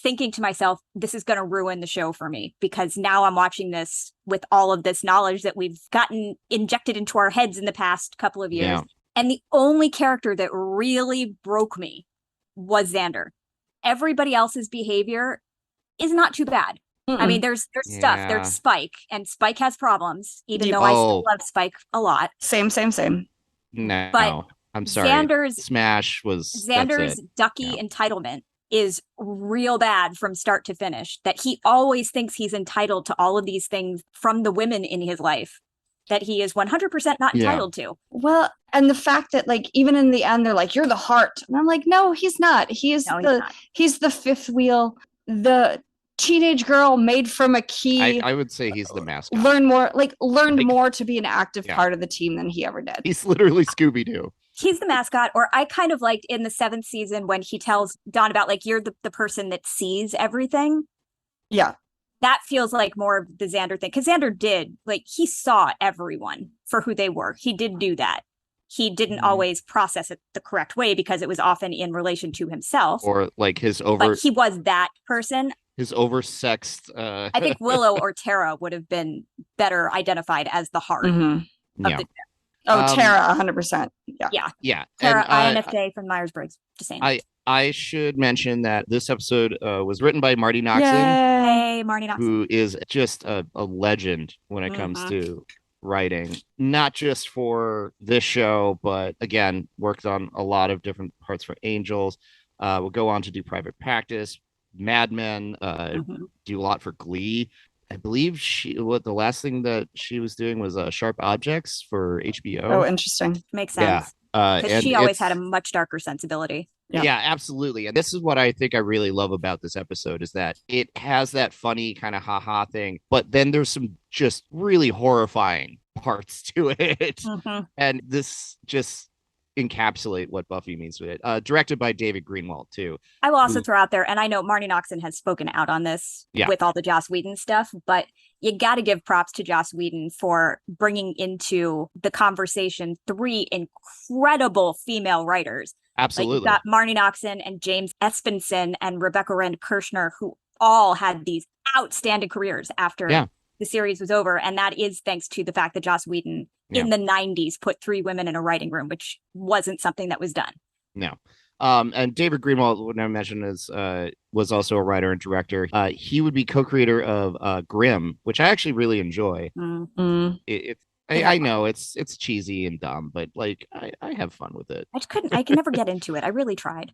thinking to myself, this is going to ruin the show for me, because now I'm watching this with all of this knowledge that we've gotten injected into our heads in the past couple of years. Yeah. And the only character that really broke me was Xander. Everybody else's behavior is not too bad. I mean, there's stuff. There's Spike, and Spike has problems, even though I still love Spike a lot. Same. No, but I'm sorry. Xander's ducky entitlement is real bad from start to finish, that he always thinks he's entitled to all of these things from the women in his life that he is 100% not entitled to. Well, and the fact that like even in the end they're like, you're the heart, and I'm like, no, he's not. He's the fifth wheel, the teenage girl made from a key. I would say he's the mascot. Learned more to be an active part of the team than he ever did. He's literally Scooby-Doo. He's the mascot. Or I kind of liked in the 7th season when he tells Dawn about like, you're the person that sees everything. Yeah. That feels like more of the Xander thing. Because Xander he saw everyone for who they were. He did do that. He didn't always process it the correct way because it was often in relation to himself. Or like But he was that person. His oversexed. I think Willow or Tara would have been better identified as the heart of the Tara, 100%. Yeah. Tara, INFA from Myers-Briggs. Just saying. I should mention that this episode was written by Marty Noxon. Hey, Marty Noxon. Who is just a legend when it comes to writing. Not just for this show, but again, worked on a lot of different parts for Angels. Will go on to do Private Practice, Mad Men, do a lot for Glee. I believe the last thing that she was doing was Sharp Objects for HBO. Oh, interesting. Makes sense. Because she always had a much darker sensibility. Yeah, absolutely. And this is what I think I really love about this episode, is that it has that funny kind of ha-ha thing, but then there's some just really horrifying parts to it. And this just encapsulate what Buffy means to it. Directed by David Greenwalt too. I will also throw out there, and I know Marty Noxon has spoken out on this with all the Joss Whedon stuff, but you got to give props to Joss Whedon for bringing into the conversation 3 incredible female writers. Absolutely. Like, you've got Marty Noxon and James Espenson and Rebecca Rand Kirshner, who all had these outstanding careers after the series was over. And that is thanks to the fact that Joss Whedon in the 90s put 3 women in a writing room, which wasn't something that was done. No. And David Greenwalt, when I mentioned, was also a writer and director. He would be co-creator of Grimm, which I actually really enjoy. I know it's cheesy and dumb, but like I have fun with it. I can never get into it. I really tried.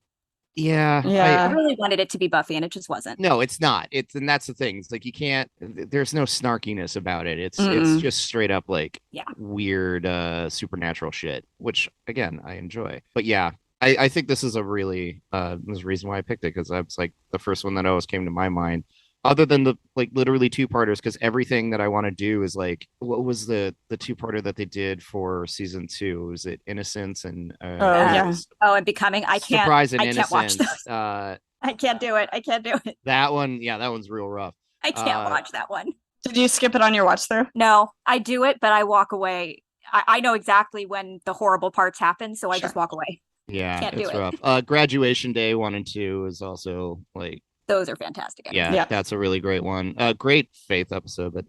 Yeah. I really wanted it to be Buffy, and it just wasn't. No, it's not. And that's the thing. It's like there's no snarkiness about it. It's just straight up like weird supernatural shit, which again I enjoy. But yeah, I think this is a really was the reason why I picked it, because that's like the first one that always came to my mind. Other than the like literally 2-parters, because everything that I want to do is like, what was the 2-parter that they did for season 2? Was it Innocence and and Becoming? I can't. Surprise and I Innocence. Can't watch those. I can't do it. I can't do it. That one, that one's real rough. I can't watch that one. Did you skip it on your watch through? No, I do it, but I walk away. I know exactly when the horrible parts happen, so I just walk away. Yeah, can't it's do rough. it. Graduation Day 1 and 2 is also like. Those are fantastic. Yeah, that's a really great one. Great Faith episode. But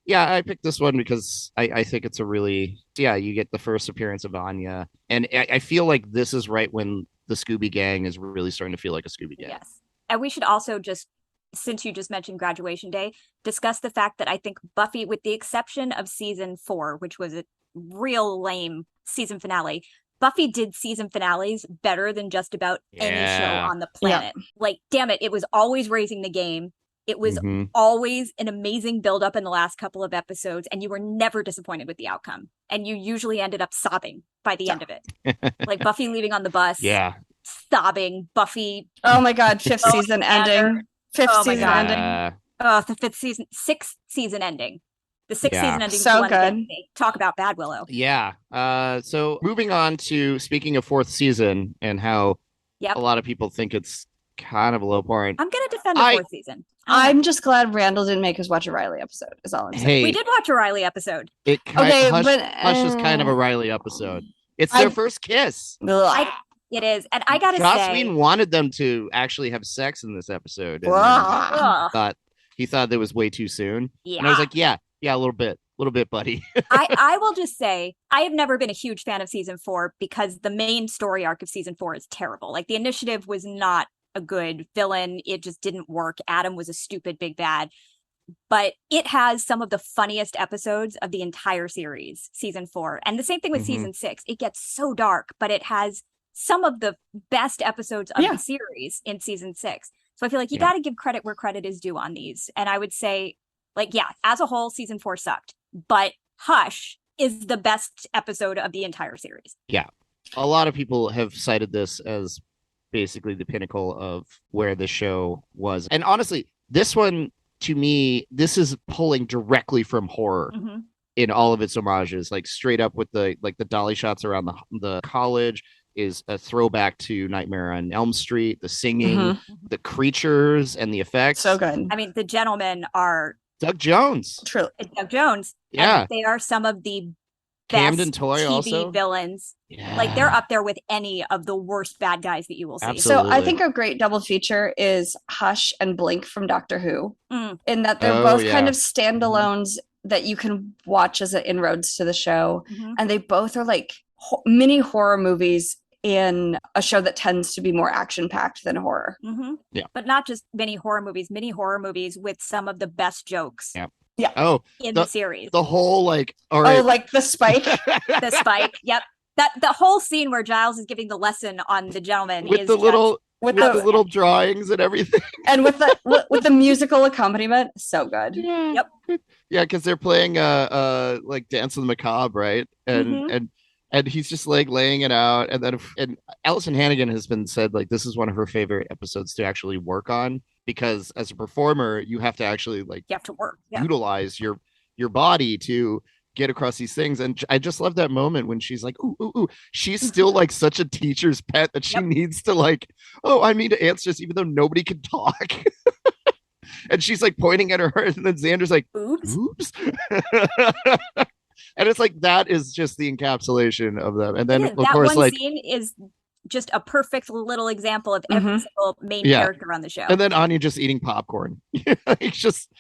yeah, I picked this one because I think it's a really, you get the first appearance of Anya. And I feel like this is right when the Scooby Gang is really starting to feel like a Scooby Gang. Yes. And we should also just, since you just mentioned Graduation Day, discuss the fact that I think Buffy, with the exception of season 4, which was a real lame season finale, Buffy did season finales better than just about any show on the planet. Like, damn it was always raising the game. It was always an amazing buildup in the last couple of episodes, and you were never disappointed with the outcome. And you usually ended up sobbing by the end of it. Like Buffy leaving on the bus. Yeah. Sobbing. Buffy. Oh my God. Fifth season ending. Fifth season ending. The sixth season ending. The sixth season ending. So good. Talk about Bad Willow. Yeah. So moving on to, speaking of fourth season and how a lot of people think it's kind of a low point. I'm going to defend the fourth season. I'm just glad Randall didn't make us watch a Riley episode, is all I'm saying. Hey, we did watch a Riley episode. Hush is kind of a Riley episode. It's their first kiss. It is. And I got to say, Joss Whedon wanted them to actually have sex in this episode. And he thought that was way too soon. Yeah. And I was like, yeah, a little bit, buddy. I will just say, I have never been a huge fan of season 4 because the main story arc of season 4 is terrible. Like, the Initiative was not a good villain. It just didn't work. Adam was a stupid big bad. But it has some of the funniest episodes of the entire series, season 4. And the same thing with season 6. It gets so dark, but it has some of the best episodes of the series in season 6. So I feel like you got to give credit where credit is due on these. And I would say, like, as a whole, season 4 sucked. But Hush is the best episode of the entire series. Yeah. A lot of people have cited this as basically the pinnacle of where the show was. And honestly, this one, to me, this is pulling directly from horror in all of its homages, like straight up with the dolly shots around the college is a throwback to Nightmare on Elm Street, the singing, the creatures and the effects. So good. I mean, the gentlemen are Doug Jones. True. Doug Jones. Yeah. And they are some of the Camden best Toy TV also villains. Yeah. Like, they're up there with any of the worst bad guys that you will see. Absolutely. So I think a great double feature is Hush and Blink from Doctor Who, in that they're both kind of standalones that you can watch as an inroads to the show. And they both are like mini horror movies in a show that tends to be more action-packed than horror. Yeah. But not just mini horror movies with some of the best jokes. Yeah. Oh, in the series. The whole like, all right. Oh, like the spike. The spike. Yep. That the whole scene where Giles is giving the lesson on the gentleman with is the little with the little drawings and everything, and with the musical accompaniment, so good. Yeah. Yep. Yeah, because they're playing like Dance of the Macabre, right? And he's just like laying it out, and Alyson Hannigan has been said like this is one of her favorite episodes to actually work on, because as a performer you have to actually like you have to work, utilize your body to get across these things. And I just love that moment when she's like, ooh, ooh, ooh. She's still like such a teacher's pet that she needs to like, oh, I need to answer this even though nobody can talk. And she's like pointing at her, and then Xander's like, oops. And it's like, that is just the encapsulation of them. And then of course, one like, scene is just a perfect little example of every single main character on the show. And then Anya just eating popcorn. It's just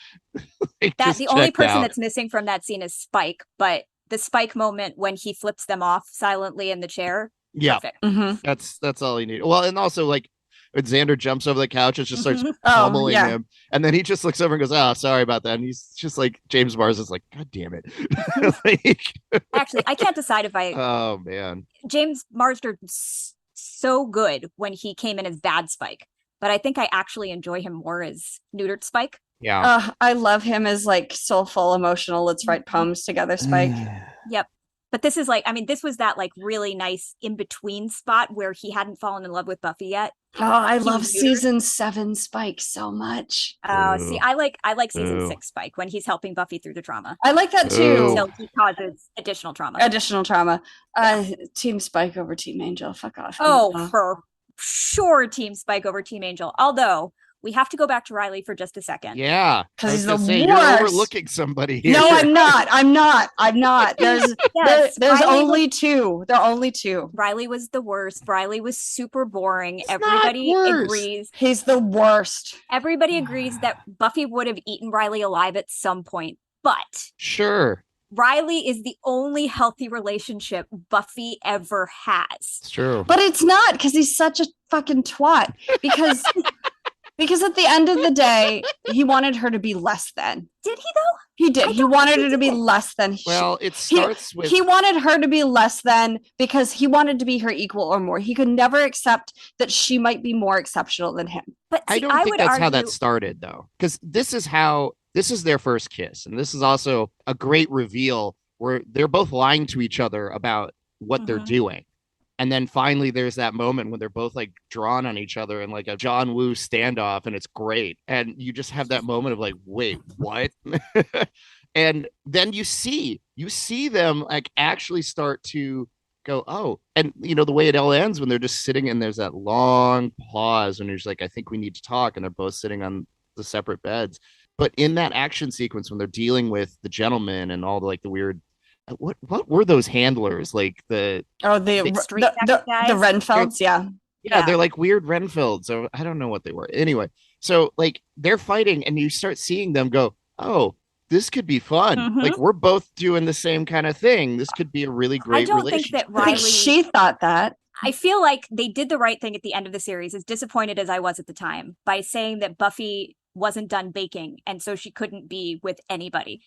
that's the only person that's missing from that scene is Spike. But the Spike moment when he flips them off silently in the chair. Yeah. That's all you need. Well, and also like when Xander jumps over the couch, it just starts pummeling him. And then he just looks over and goes, oh, sorry about that. And he's just like, James Mars is like, God damn it. Actually, I can't decide if I. Oh, man. James Marsden so good when he came in as bad Spike, but I think I actually enjoy him more as neutered Spike. Yeah. I love him as like soulful, emotional, let's write poems together Spike. Yep. But this is like, I mean, this was that like really nice in between spot where he hadn't fallen in love with Buffy yet. Oh, I love season 7 Spike so much. Oh, see, I like season 6 Spike when he's helping Buffy through the trauma. I like that too. Until he causes additional trauma. Team Spike over Team Angel. Fuck off. Oh, for sure, Team Spike over Team Angel. Although we have to go back to Riley for just a second. Yeah, because he's the worst. You're overlooking somebody here. No, I'm not. There's only two. There are only two. Riley was the worst. Riley was super boring. Everybody agrees. He's the worst. Everybody agrees that Buffy would have eaten Riley alive at some point. But sure, Riley is the only healthy relationship Buffy ever has. It's true. But it's not, because he's such a fucking twat. Because Because at the end of the day, he wanted her to be less than. Did he though? He did. He wanted her to be less than. Well, it starts with... He wanted her to be less than because he wanted to be her equal or more. He could never accept that she might be more exceptional than him. But see, I don't think that's how that argue... started, though, because this is their first kiss. And this is also a great reveal where they're both lying to each other about what they're doing. And then finally, there's that moment when they're both like drawn on each other in like a John Woo standoff, and it's great. And you just have that moment of like, wait, what? And then you see them like actually start to go, oh, and you know, the way it all ends when they're just sitting and there's that long pause and there's like, I think we need to talk. And they're both sitting on the separate beds. But in that action sequence, when they're dealing with the gentleman and all the like the weird, what were those handlers like the Renfelds? Yeah, they're like weird Renfelds. So I don't know what they were. Anyway, so like they're fighting and you start seeing them go, oh, this could be fun. Like we're both doing the same kind of thing. This could be a really great relationship. I don't think that Riley... she thought that. I feel like they did the right thing at the end of the series, as disappointed as I was at the time, by saying that Buffy wasn't done baking and so she couldn't be with anybody.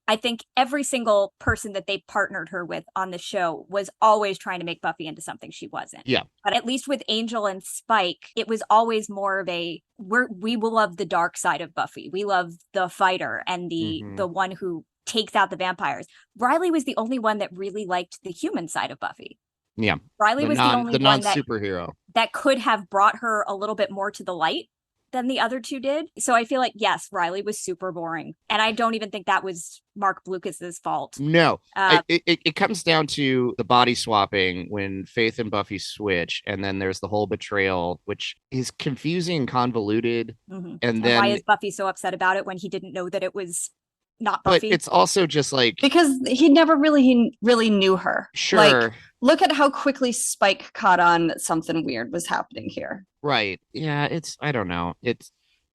I think every single person that they partnered her with on the show was always trying to make Buffy into something she wasn't. Yeah. But at least with Angel and Spike, it was always more of a, we will love the dark side of Buffy. We love the fighter and the one who takes out the vampires. Riley was the only one that really liked the human side of Buffy. Yeah. Riley was the only one non-superhero that could have brought her a little bit more to the light than the other two did. So I feel like, yes, Riley was super boring. And I don't even think that was Mark Blucas's fault. No, it comes down to the body swapping when Faith and Buffy switch. And then there's the whole betrayal, which is confusing and convoluted. And then why is Buffy so upset about it when he didn't know that it was not Buffy? But it's also just like... because he never really knew her. Sure. Like, look at how quickly Spike caught on that something weird was happening here. Right. Yeah, I don't know.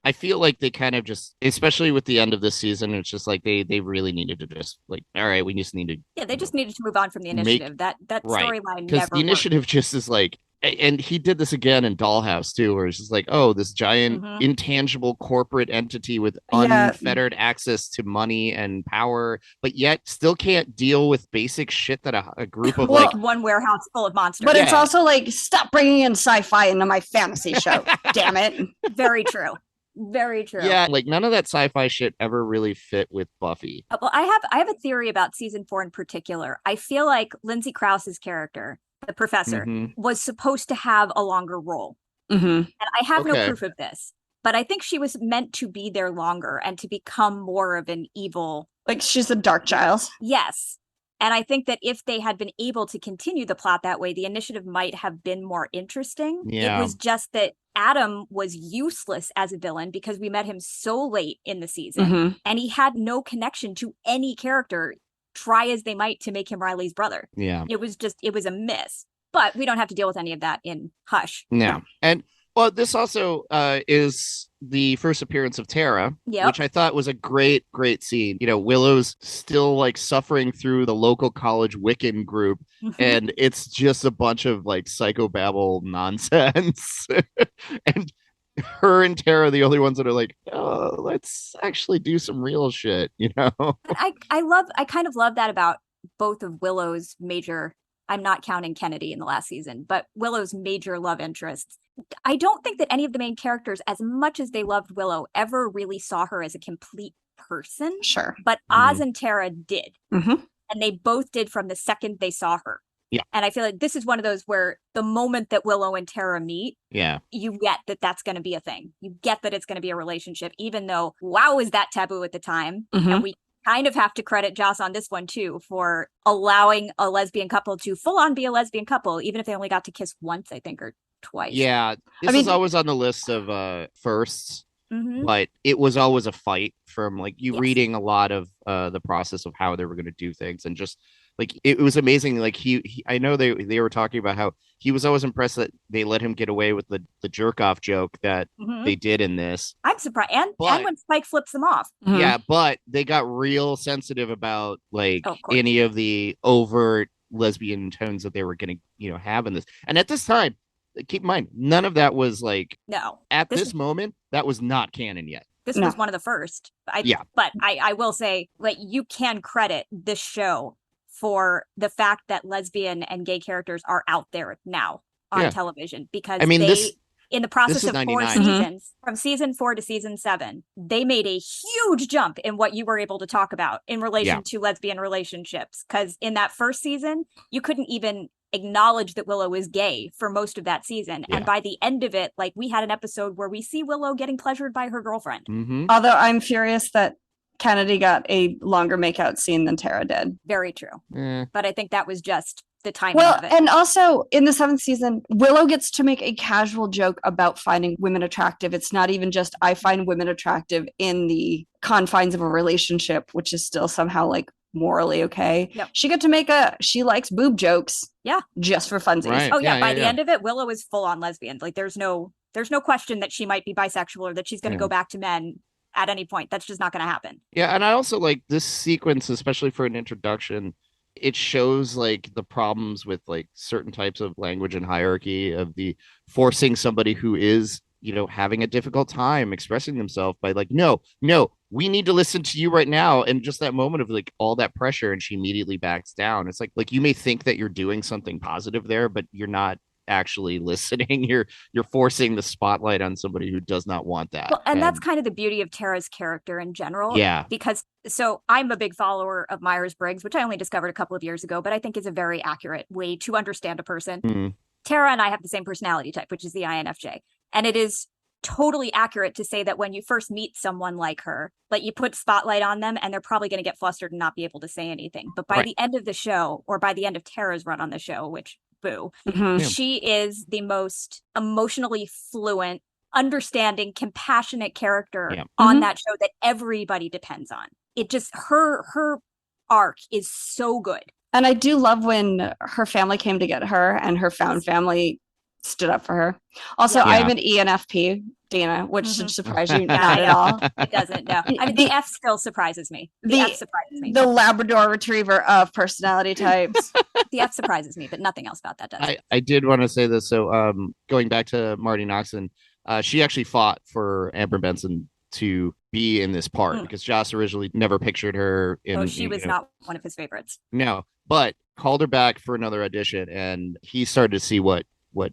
I feel like they kind of just, especially with the end of this season, it's just like they really needed to just like, all right, we just need to... Yeah, they just needed to move on from the initiative. That storyline never the initiative just is like, and he did this again in Dollhouse too, where it's just like, oh, this giant intangible corporate entity with unfettered access to money and power, but yet still can't deal with basic shit that a group of like one warehouse full of monsters. But it's also like, stop bringing in sci-fi into my fantasy show. Damn it. Very true. Very true. Yeah, like none of that sci-fi shit ever really fit with Buffy. Well, I have a theory about season 4 in particular. I feel like Lindsay Krause's character, the professor, was supposed to have a longer role. And I have no proof of this, but I think she was meant to be there longer and to become more of an evil... Like she's a dark child. Yes. And I think that if they had been able to continue the plot that way, the initiative might have been more interesting. Yeah. It was just that Adam was useless as a villain because we met him so late in the season and he had no connection to any character, try as they might to make him Riley's brother. Yeah. It was a miss. But we don't have to deal with any of that in Hush. No. And well, this also is the first appearance of Tara, which I thought was a great scene. You know, Willow's still like suffering through the local college Wiccan group, and it's just a bunch of like psychobabble nonsense. And her and Tara are the only ones that are like, oh, let's actually do some real shit, you know? I kind of love that about both of Willow's major, I'm not counting Kennedy in the last season, but Willow's major love interests. I don't think that any of the main characters, as much as they loved Willow, ever really saw her as a complete person. Sure. But Oz and Tara did. And they both did from the second they saw her. Yeah. And I feel like this is one of those where the moment that Willow and Tara meet, you get that that's going to be a thing. You get that it's going to be a relationship, even though, wow, is that taboo at the time. And we kind of have to credit Joss on this one too for allowing a lesbian couple to full on be a lesbian couple, even if they only got to kiss once, I think, or twice. Yeah, this is always on the list of firsts, but it was always a fight from like you reading a lot of the process of how they were going to do things, and just like it was amazing. Like he I know they were talking about how he was always impressed that they let him get away with the jerk off joke that they did in this. I'm surprised, and when Spike flips them off. Yeah, but they got real sensitive about like any of the overt lesbian tones that they were going to have in this, and at this time keep in mind, none of that was like, No. at this moment, that was not canon yet. This was one of the first. But I will say, like, you can credit this show for the fact that lesbian and gay characters are out there now on television, because in the process of 4 seasons, from season 4 to season 7, they made a huge jump in what you were able to talk about in relation to lesbian relationships. Because in that first season, you couldn't even acknowledge that Willow is gay for most of that season. And by the end of it, like, we had an episode where we see Willow getting pleasured by her girlfriend. Although I'm furious that Kennedy got a longer makeout scene than Tara did. Very true. But I think that was just the timing of it. And also in the 7th season, Willow gets to make a casual joke about finding women attractive. It's not even just, I find women attractive in the confines of a relationship, which is still somehow like morally okay. She got to make she likes boob jokes. Just for funsies. Right. By the end of it, Willow is full on lesbian. Like, there's no question that she might be bisexual or that she's going to go back to men at any point. That's just not going to happen. Yeah, and I also like this sequence, especially for an introduction. It shows like the problems with like certain types of language and hierarchy of the forcing somebody who is, having a difficult time expressing themselves by like, no, we need to listen to you right now. And just that moment of like all that pressure, and she immediately backs down. It's like you may think that you're doing something positive there, but you're not actually listening. You're forcing the spotlight on somebody who does not want that. Well, and that's kind of the beauty of Tara's character in general. Yeah. Because I'm a big follower of Myers-Briggs, which I only discovered a couple of years ago, but I think is a very accurate way to understand a person. Tara and I have the same personality type, which is the INFJ. And it is totally accurate to say that when you first meet someone like her, like, you put spotlight on them and they're probably going to get flustered and not be able to say anything. But by the end of the show, or by the end of Tara's run on the show, which she is the most emotionally fluent, understanding, compassionate character on that show that everybody depends on. It just, her arc is so good. And I do love when her family came to get her and her found family stood up for her. Also, I'm an ENFP, Dana, which should surprise you not at all. It doesn't, no. I mean, the F still surprises me. The F surprises me. The Labrador Retriever of personality types. The F surprises me, but nothing else about that does. I did want to say this. So going back to Marty Noxon, she actually fought for Amber Benson to be in this part because Joss originally never pictured her in. She was not one of his favorites. No, but called her back for another audition, and he started to see what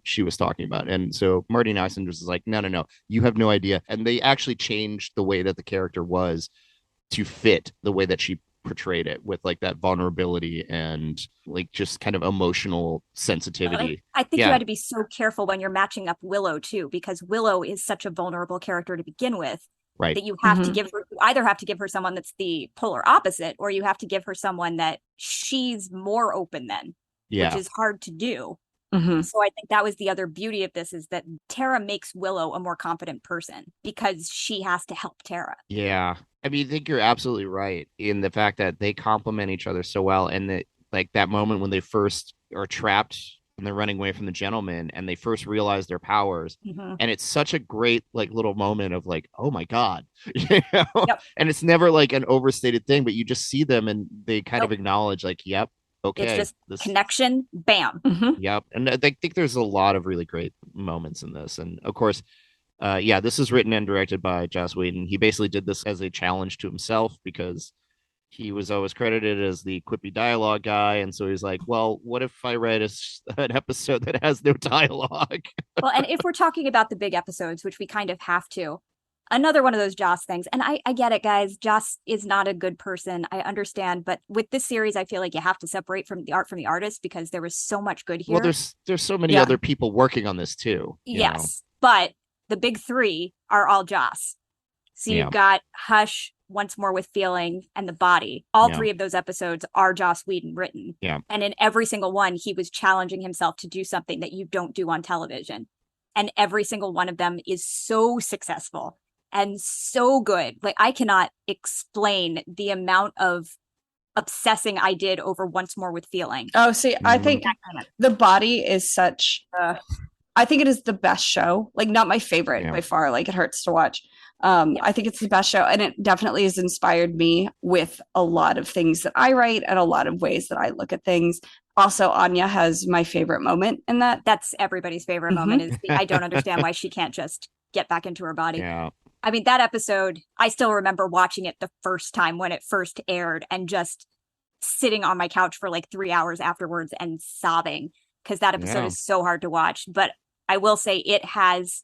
she was talking about. And so Marty Noxon was like, no, you have no idea. And they actually changed the way that the character was to fit the way that she portrayed it, with like that vulnerability and like just kind of emotional sensitivity. I think you had to be so careful when you're matching up Willow too, because Willow is such a vulnerable character to begin with. Right. That you have to give her, you either have to give her someone that's the polar opposite, or you have to give her someone that she's more open than, which is hard to do. So I think that was the other beauty of this, is that Tara makes Willow a more confident person because she has to help Tara. Yeah. I mean, I think you're absolutely right in the fact that they complement each other so well. And that, like, that moment when they first are trapped and they're running away from the gentleman and they first realize their powers. And it's such a great, like, little moment of like, oh my God, you know? And it's never like an overstated thing, but you just see them and they kind of acknowledge like, yep. Okay. It's just connection, bam. Yep. And I think there's a lot of really great moments in this. And of course, this is written and directed by Joss Whedon. He basically did this as a challenge to himself because he was always credited as the quippy dialogue guy. And so he's like, well, what if I write an episode that has no dialogue? Well, and if we're talking about the big episodes, which we kind of have to, another one of those Joss things. And I get it, guys. Joss is not a good person. I understand. But with this series, I feel like you have to separate from the art from the artist because there was so much good here. Well, there's so many other people working on this too. Yes. Know? But the big three are all Joss. So you've got Hush, Once More with Feeling, and The Body. All three of those episodes are Joss Whedon written. Yeah. And in every single one, he was challenging himself to do something that you don't do on television. And every single one of them is so successful and so good. Like, I cannot explain the amount of obsessing I did over Once More with Feeling. Oh, see, I think The Body is such I think it is the best show. Like, not my favorite by far. Like, it hurts to watch. I think it's the best show, and it definitely has inspired me with a lot of things that I write and a lot of ways that I look at things. Also, Anya has my favorite moment in that. That's everybody's favorite moment is I don't understand why she can't just get back into her body. Yeah. I mean, that episode, I still remember watching it the first time when it first aired and just sitting on my couch for like 3 hours afterwards and sobbing because that episode is so hard to watch. But I will say it has,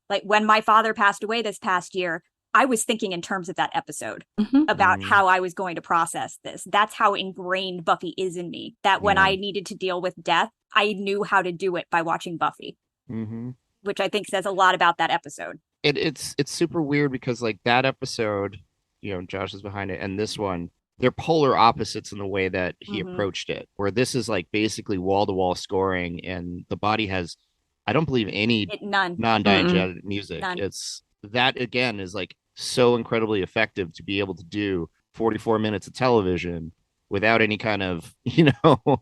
like, when my father passed away this past year, I was thinking in terms of that episode about how I was going to process this. That's how ingrained Buffy is in me, that when I needed to deal with death, I knew how to do it by watching Buffy, which I think says a lot about that episode. It's super weird because like that episode, you know, Josh is behind it, and this one, they're polar opposites in the way that he approached it, where this is like basically wall-to-wall scoring, and the body has, I don't believe any non-diegetic music. None. It's that again is like so incredibly effective to be able to do 44 minutes of television without any kind of, you know,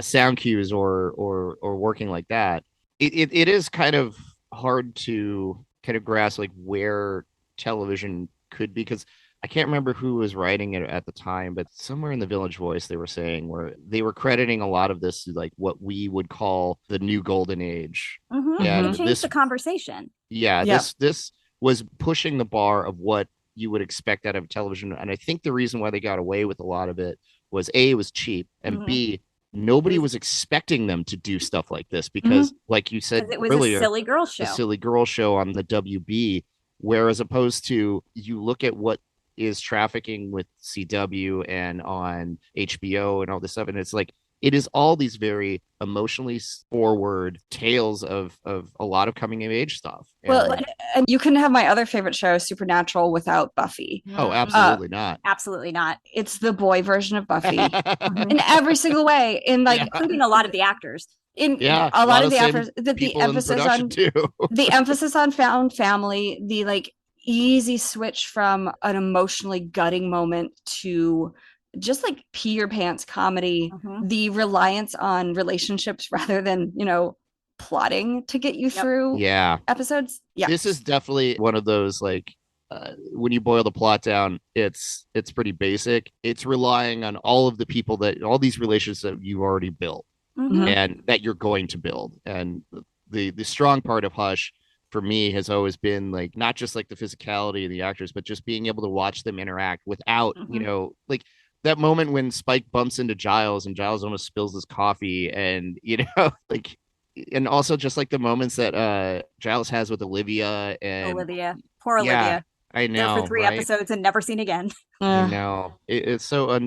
sound cues or working like that. It is kind of hard to kind of grasp like where television could be, because I can't remember who was writing it at the time, but somewhere in the Village Voice they were saying where they were crediting a lot of this to like what we would call the new golden age. And it changed the conversation. This was pushing the bar of what you would expect out of television, and I think the reason why they got away with a lot of it was A, it was cheap, and B, nobody was expecting them to do stuff like this because, like you said it was earlier, a silly girl show. A silly girl show on the WB, whereas opposed to you look at what is trafficking with CW and on HBO and all this stuff, and it's like it is all these very emotionally forward tales of a lot of coming of age stuff. And you can have my other favorite show, Supernatural, without Buffy. Oh, absolutely not. Absolutely not. It's the boy version of Buffy in every single way, in like including a lot of the actors. A lot of the actors, the emphasis on found family, the like easy switch from an emotionally gutting moment to just like pee your pants comedy, the reliance on relationships rather than, you know, plotting to get you through episodes. This is definitely one of those like when you boil the plot down, it's pretty basic. It's relying on all of the people all these relationships that you already built and that you're going to build. And the strong part of Hush for me has always been like not just like the physicality of the actors, but just being able to watch them interact without, you know, like that moment when Spike bumps into Giles and Giles almost spills his coffee, and you know, like, and also just like the moments that Giles has with Olivia and poor Olivia. I know, there for 3 episodes and never seen again. I know it's so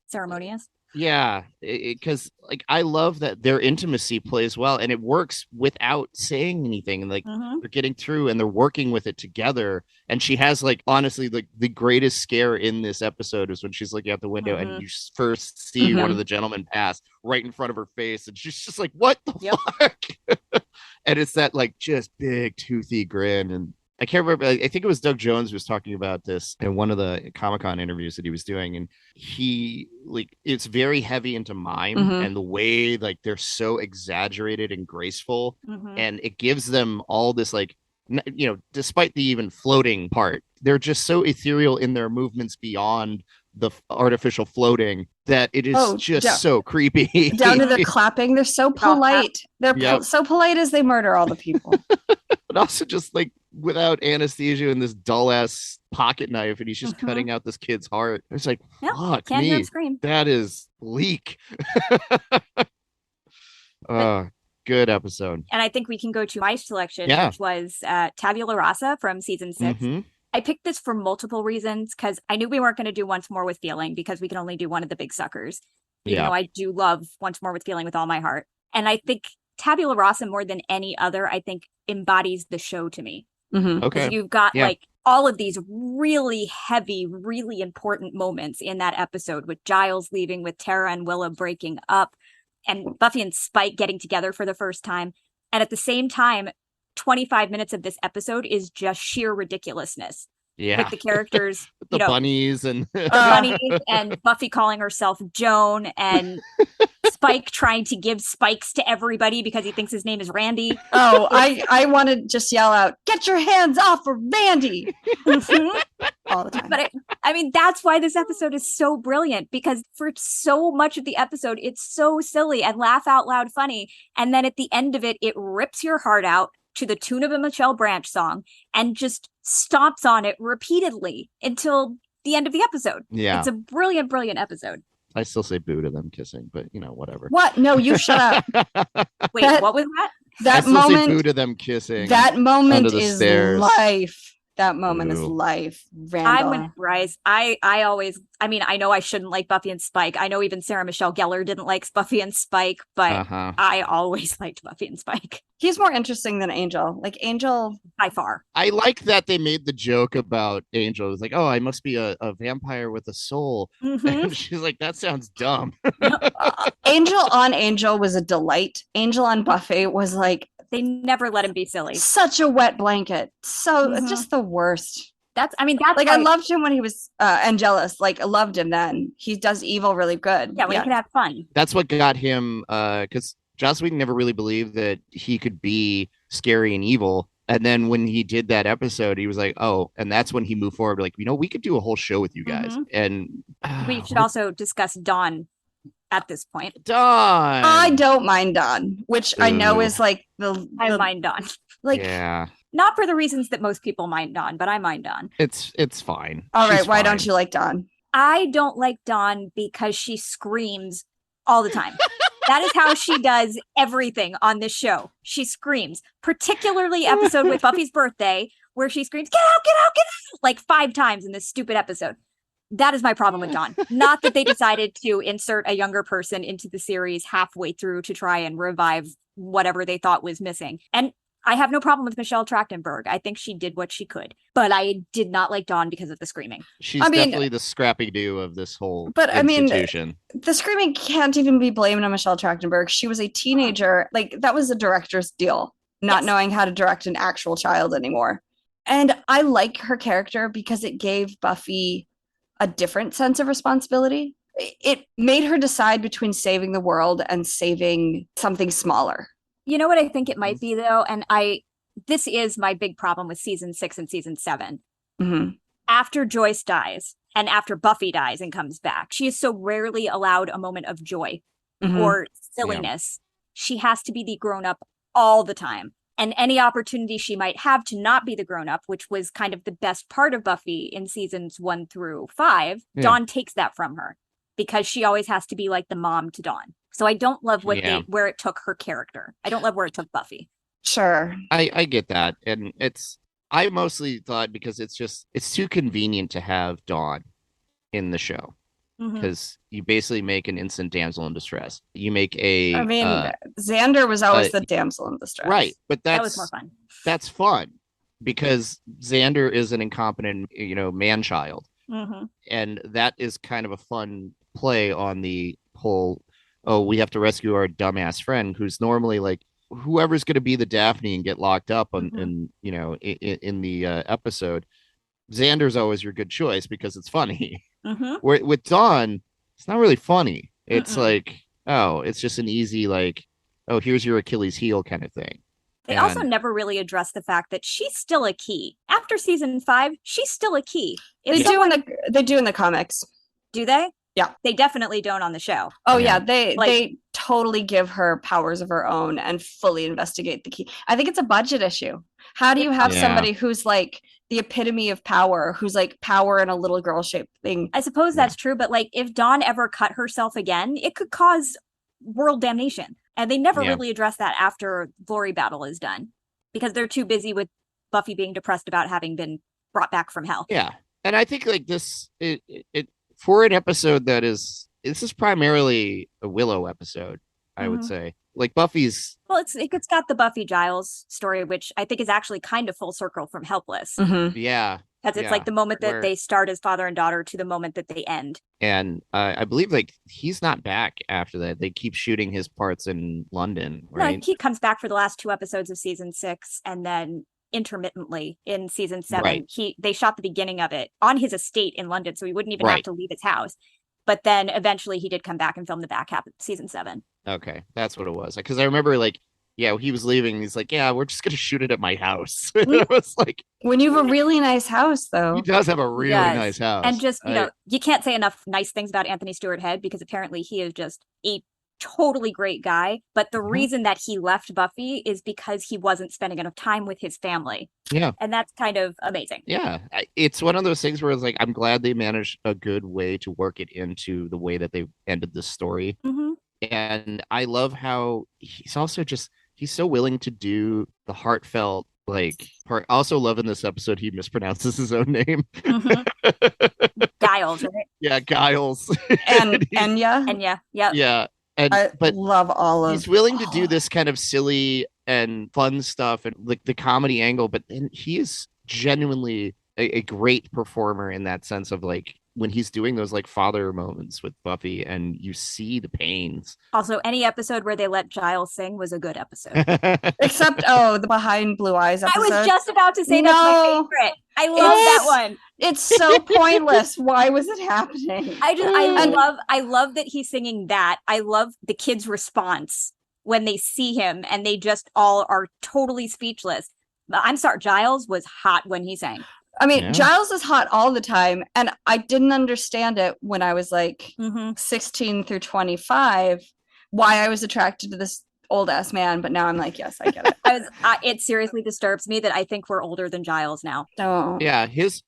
ceremonious. Yeah, because like I love that their intimacy plays well, and it works without saying anything. And like they're getting through, and they're working with it together. And she has like honestly, like the greatest scare in this episode is when she's looking out the window and you first see one of the gentlemen pass right in front of her face, and she's just like, "What the fuck?" And it's that like just big toothy grin. And I can't remember. I think it was Doug Jones who was talking about this in one of the Comic-Con interviews that he was doing. And he like, it's very heavy into mime and the way like they're so exaggerated and graceful. And it gives them all this like, you know, despite the even floating part, they're just so ethereal in their movements beyond the artificial floating that it is so creepy. Down to the clapping. They're so polite. They're so polite as they murder all the people. But also just like without anesthesia and this dull ass pocket knife, and he's just cutting out this kid's heart. It's like, fuck can't me. hear him scream. That is bleak. Good episode. And I think we can go to my selection, which was Tabula Rasa from season 6. I picked this for multiple reasons because I knew we weren't going to do Once More with Feeling because we can only do one of the big suckers. Even though I do love Once More with Feeling with all my heart. And I think Tabula Rasa, more than any other, I think embodies the show to me. Because you've got like all of these really heavy, really important moments in that episode with Giles leaving, with Tara and Willa breaking up, and Buffy and Spike getting together for the first time. And at the same time, 25 minutes of this episode is just sheer ridiculousness. With the characters, the bunnies and bunnies and Buffy calling herself Joan and Spike trying to give spikes to everybody because he thinks his name is Randy. Oh, I want to just yell out, "Get your hands off of Randy!" All the time. But I mean, that's why this episode is so brilliant, because for so much of the episode, it's so silly and laugh out loud funny. And then at the end of it, it rips your heart out to the tune of a Michelle Branch song and just stomps on it repeatedly until the end of the episode. Yeah. It's a brilliant, brilliant episode. I still say boo to them kissing, but whatever. What? No, you shut up. Wait, what was that? I That still say boo moment. to them kissing. That moment under the is stairs. life. That moment is Ooh. life. I'm Randall. with Bryce. I know I shouldn't like Buffy and Spike. I know even Sarah Michelle Gellar didn't like Buffy and Spike, but I always liked Buffy and Spike. He's more interesting than Angel. Like Angel, by far. I like that they made the joke about Angel. It's like, oh, I must be a vampire with a soul. Mm-hmm. And she's like, that sounds dumb. Angel on Angel was a delight. Angel on Buffy was like, they never let him be silly. Such a wet blanket. So just the worst. That's like I loved him when he was Angelus. Like I loved him then. He does evil really good. Yeah, when he could have fun. That's what got him because Joss Whedon never really believed that he could be scary and evil. And then when he did that episode, he was like, oh, and that's when he moved forward. Like, we could do a whole show with you guys. Mm-hmm. And we should also discuss Dawn at this point. Dawn. I don't mind Dawn, which I know is like I mind Dawn. Like, yeah. Not for the reasons that most people mind Dawn, but I mind Dawn. It's fine. All right, She's why fine. don't you like Dawn? I don't like Dawn because she screams all the time. That is how she does everything on this show. She screams, particularly episode with Buffy's birthday, where she screams, "Get out, get out, get out," like 5 times in this stupid episode. That is my problem with Dawn. Not that they decided to insert a younger person into the series halfway through to try and revive whatever they thought was missing. And I have no problem with Michelle Trachtenberg. I think she did what she could. But I did not like Dawn because of the screaming. She's definitely the Scrappy-Doo of this whole institution. The screaming can't even be blamed on Michelle Trachtenberg. She was a teenager. Like, that was a director's deal, not knowing how to direct an actual child anymore. And I like her character because it gave Buffy a different sense of responsibility. It made her decide between saving the world and saving something smaller. You know what I think it might be, though? And this is my big problem with season 6 and season 7. Mm-hmm. After Joyce dies and after Buffy dies and comes back, she is so rarely allowed a moment of joy or silliness. Yeah. She has to be the grown-up all the time. And any opportunity she might have to not be the grown-up, which was kind of the best part of Buffy in seasons 1 through 5, Dawn takes that from her because she always has to be like the mom to Dawn. So I don't love where it took her character. I don't love where it took Buffy. Sure. I get that. And I mostly thought because it's too convenient to have Dawn in the show. Because you basically make an instant damsel in distress. You make Xander was always the damsel in distress. Right. But that was more fun. That's fun because Xander is an incompetent, man-child. Mm-hmm. And that is kind of a fun play on the whole, we have to rescue our dumbass friend who's normally like whoever's going to be the Daphne and get locked up in the episode. Xander's always your good choice because it's funny. Mm-hmm. Where with Dawn, it's not really funny. It's like, it's just an easy here's your Achilles heel kind of thing. They also never really address the fact that she's still a key. After season 5, she's still a key. They do in the comics. Do they? Yeah. They definitely don't on the show. Oh, yeah. They totally give her powers of her own and fully investigate the key. I think it's a budget issue. How do you have somebody who's like the epitome of power, who's like power in a little girl shaped thing? I suppose that's true. But like if Dawn ever cut herself again, it could cause world damnation. And they never really address that after Glory Battle is done because they're too busy with Buffy being depressed about having been brought back from hell. Yeah. And I think like this, it for an episode this is primarily a Willow episode, I would say. Like Buffy's. Well, it's got the Buffy Giles story, which I think is actually kind of full circle from Helpless. Mm-hmm. Yeah. Because it's like the moment that they start as father and daughter to the moment that they end. And I believe like he's not back after that. They keep shooting his parts in London, right? No, he comes back for the last 2 episodes of season 6 and then intermittently in season 7. They shot the beginning of it on his estate in London, so he wouldn't even have to leave his house. But then eventually he did come back and film the back half of season 7. Okay, that's what it was. Because I remember like, yeah, he was leaving. He's like, yeah, we're just gonna shoot it at my house. I was like, when you have a really nice house, though. he does have a really nice house. And just, you can't say enough nice things about Anthony Stewart Head, because apparently he is just a totally great guy. But the reason that he left Buffy is because he wasn't spending enough time with his family. Yeah. And that's kind of amazing. Yeah. It's one of those things where it's like, I'm glad they managed a good way to work it into the way that they ended this story. Mm-hmm. And I love how he's also just, he's so willing to do the heartfelt like part. Also love in this episode he mispronounces his own name. Mm-hmm. Giles, right? Yeah, Giles. And Enya. Enya, yeah. Yeah. But love all of. He's willing to do this kind of silly and fun stuff and like the comedy angle, but then he is genuinely a great performer in that sense of like when he's doing those like father moments with Buffy and you see the pains. Also, any episode where they let Giles sing was a good episode. Except, the Behind Blue Eyes episode. I was just about to say that's my favorite. I love that one. It's so pointless. Why was it happening? I love that he's singing that. I love the kids' response when they see him and they just all are totally speechless. But I'm sorry, Giles was hot when he sang. I mean, Giles is hot all the time, and I didn't understand it when I was like 16 through 25, why I was attracted to this old ass man, but now I'm like, yes, I get it. It seriously disturbs me that I think we're older than Giles now. Oh. Yeah, his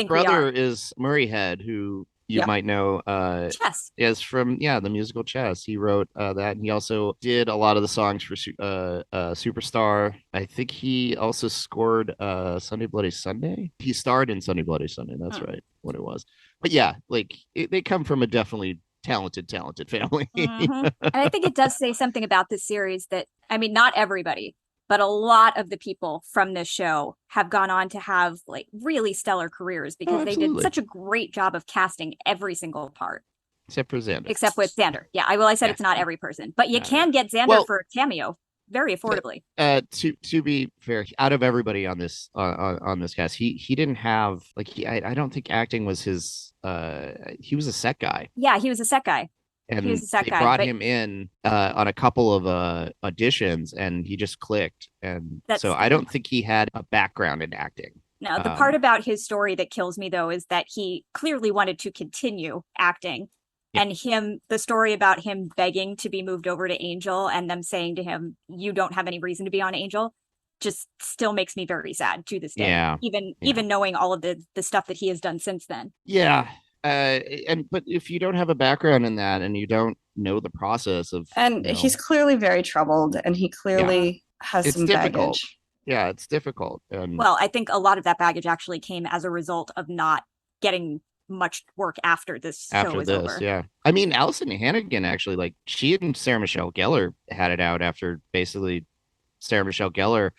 brother is Murray Head, who you might know Chess. is from the musical Chess. He wrote that, and he also did a lot of the songs for Superstar. I think he also scored Sunday Bloody Sunday. He starred in Sunday Bloody Sunday. That's right, what it was. But yeah, like they come from a definitely talented family. And I think it does say something about this series that, I mean, not everybody, but a lot of the people from this show have gone on to have like really stellar careers because they did such a great job of casting every single part. Except for Xander. Except with Xander. Yeah, I said it's not every person, but you can get Xander for a cameo very affordably. To be fair, out of everybody on this cast, he didn't have like I don't think acting was his. He was a set guy. Yeah, he was a set guy. And they brought him in on a couple of auditions, and he just clicked. And so I don't think he had a background in acting. No, the part about his story that kills me, though, is that he clearly wanted to continue acting. Yeah. And the story about him begging to be moved over to Angel and them saying to him, you don't have any reason to be on Angel, just still makes me very sad to this day. Yeah. Even knowing all of the stuff that he has done since then. Yeah. But if you don't have a background in that and you don't know the process of, he's clearly very troubled, and he clearly has some baggage. Yeah, it's difficult. Well, I think a lot of that baggage actually came as a result of not getting much work after this show was over. Yeah, I mean, Alyson Hannigan actually, like, she and Sarah Michelle Gellar had it out after basically Sarah Michelle Gellar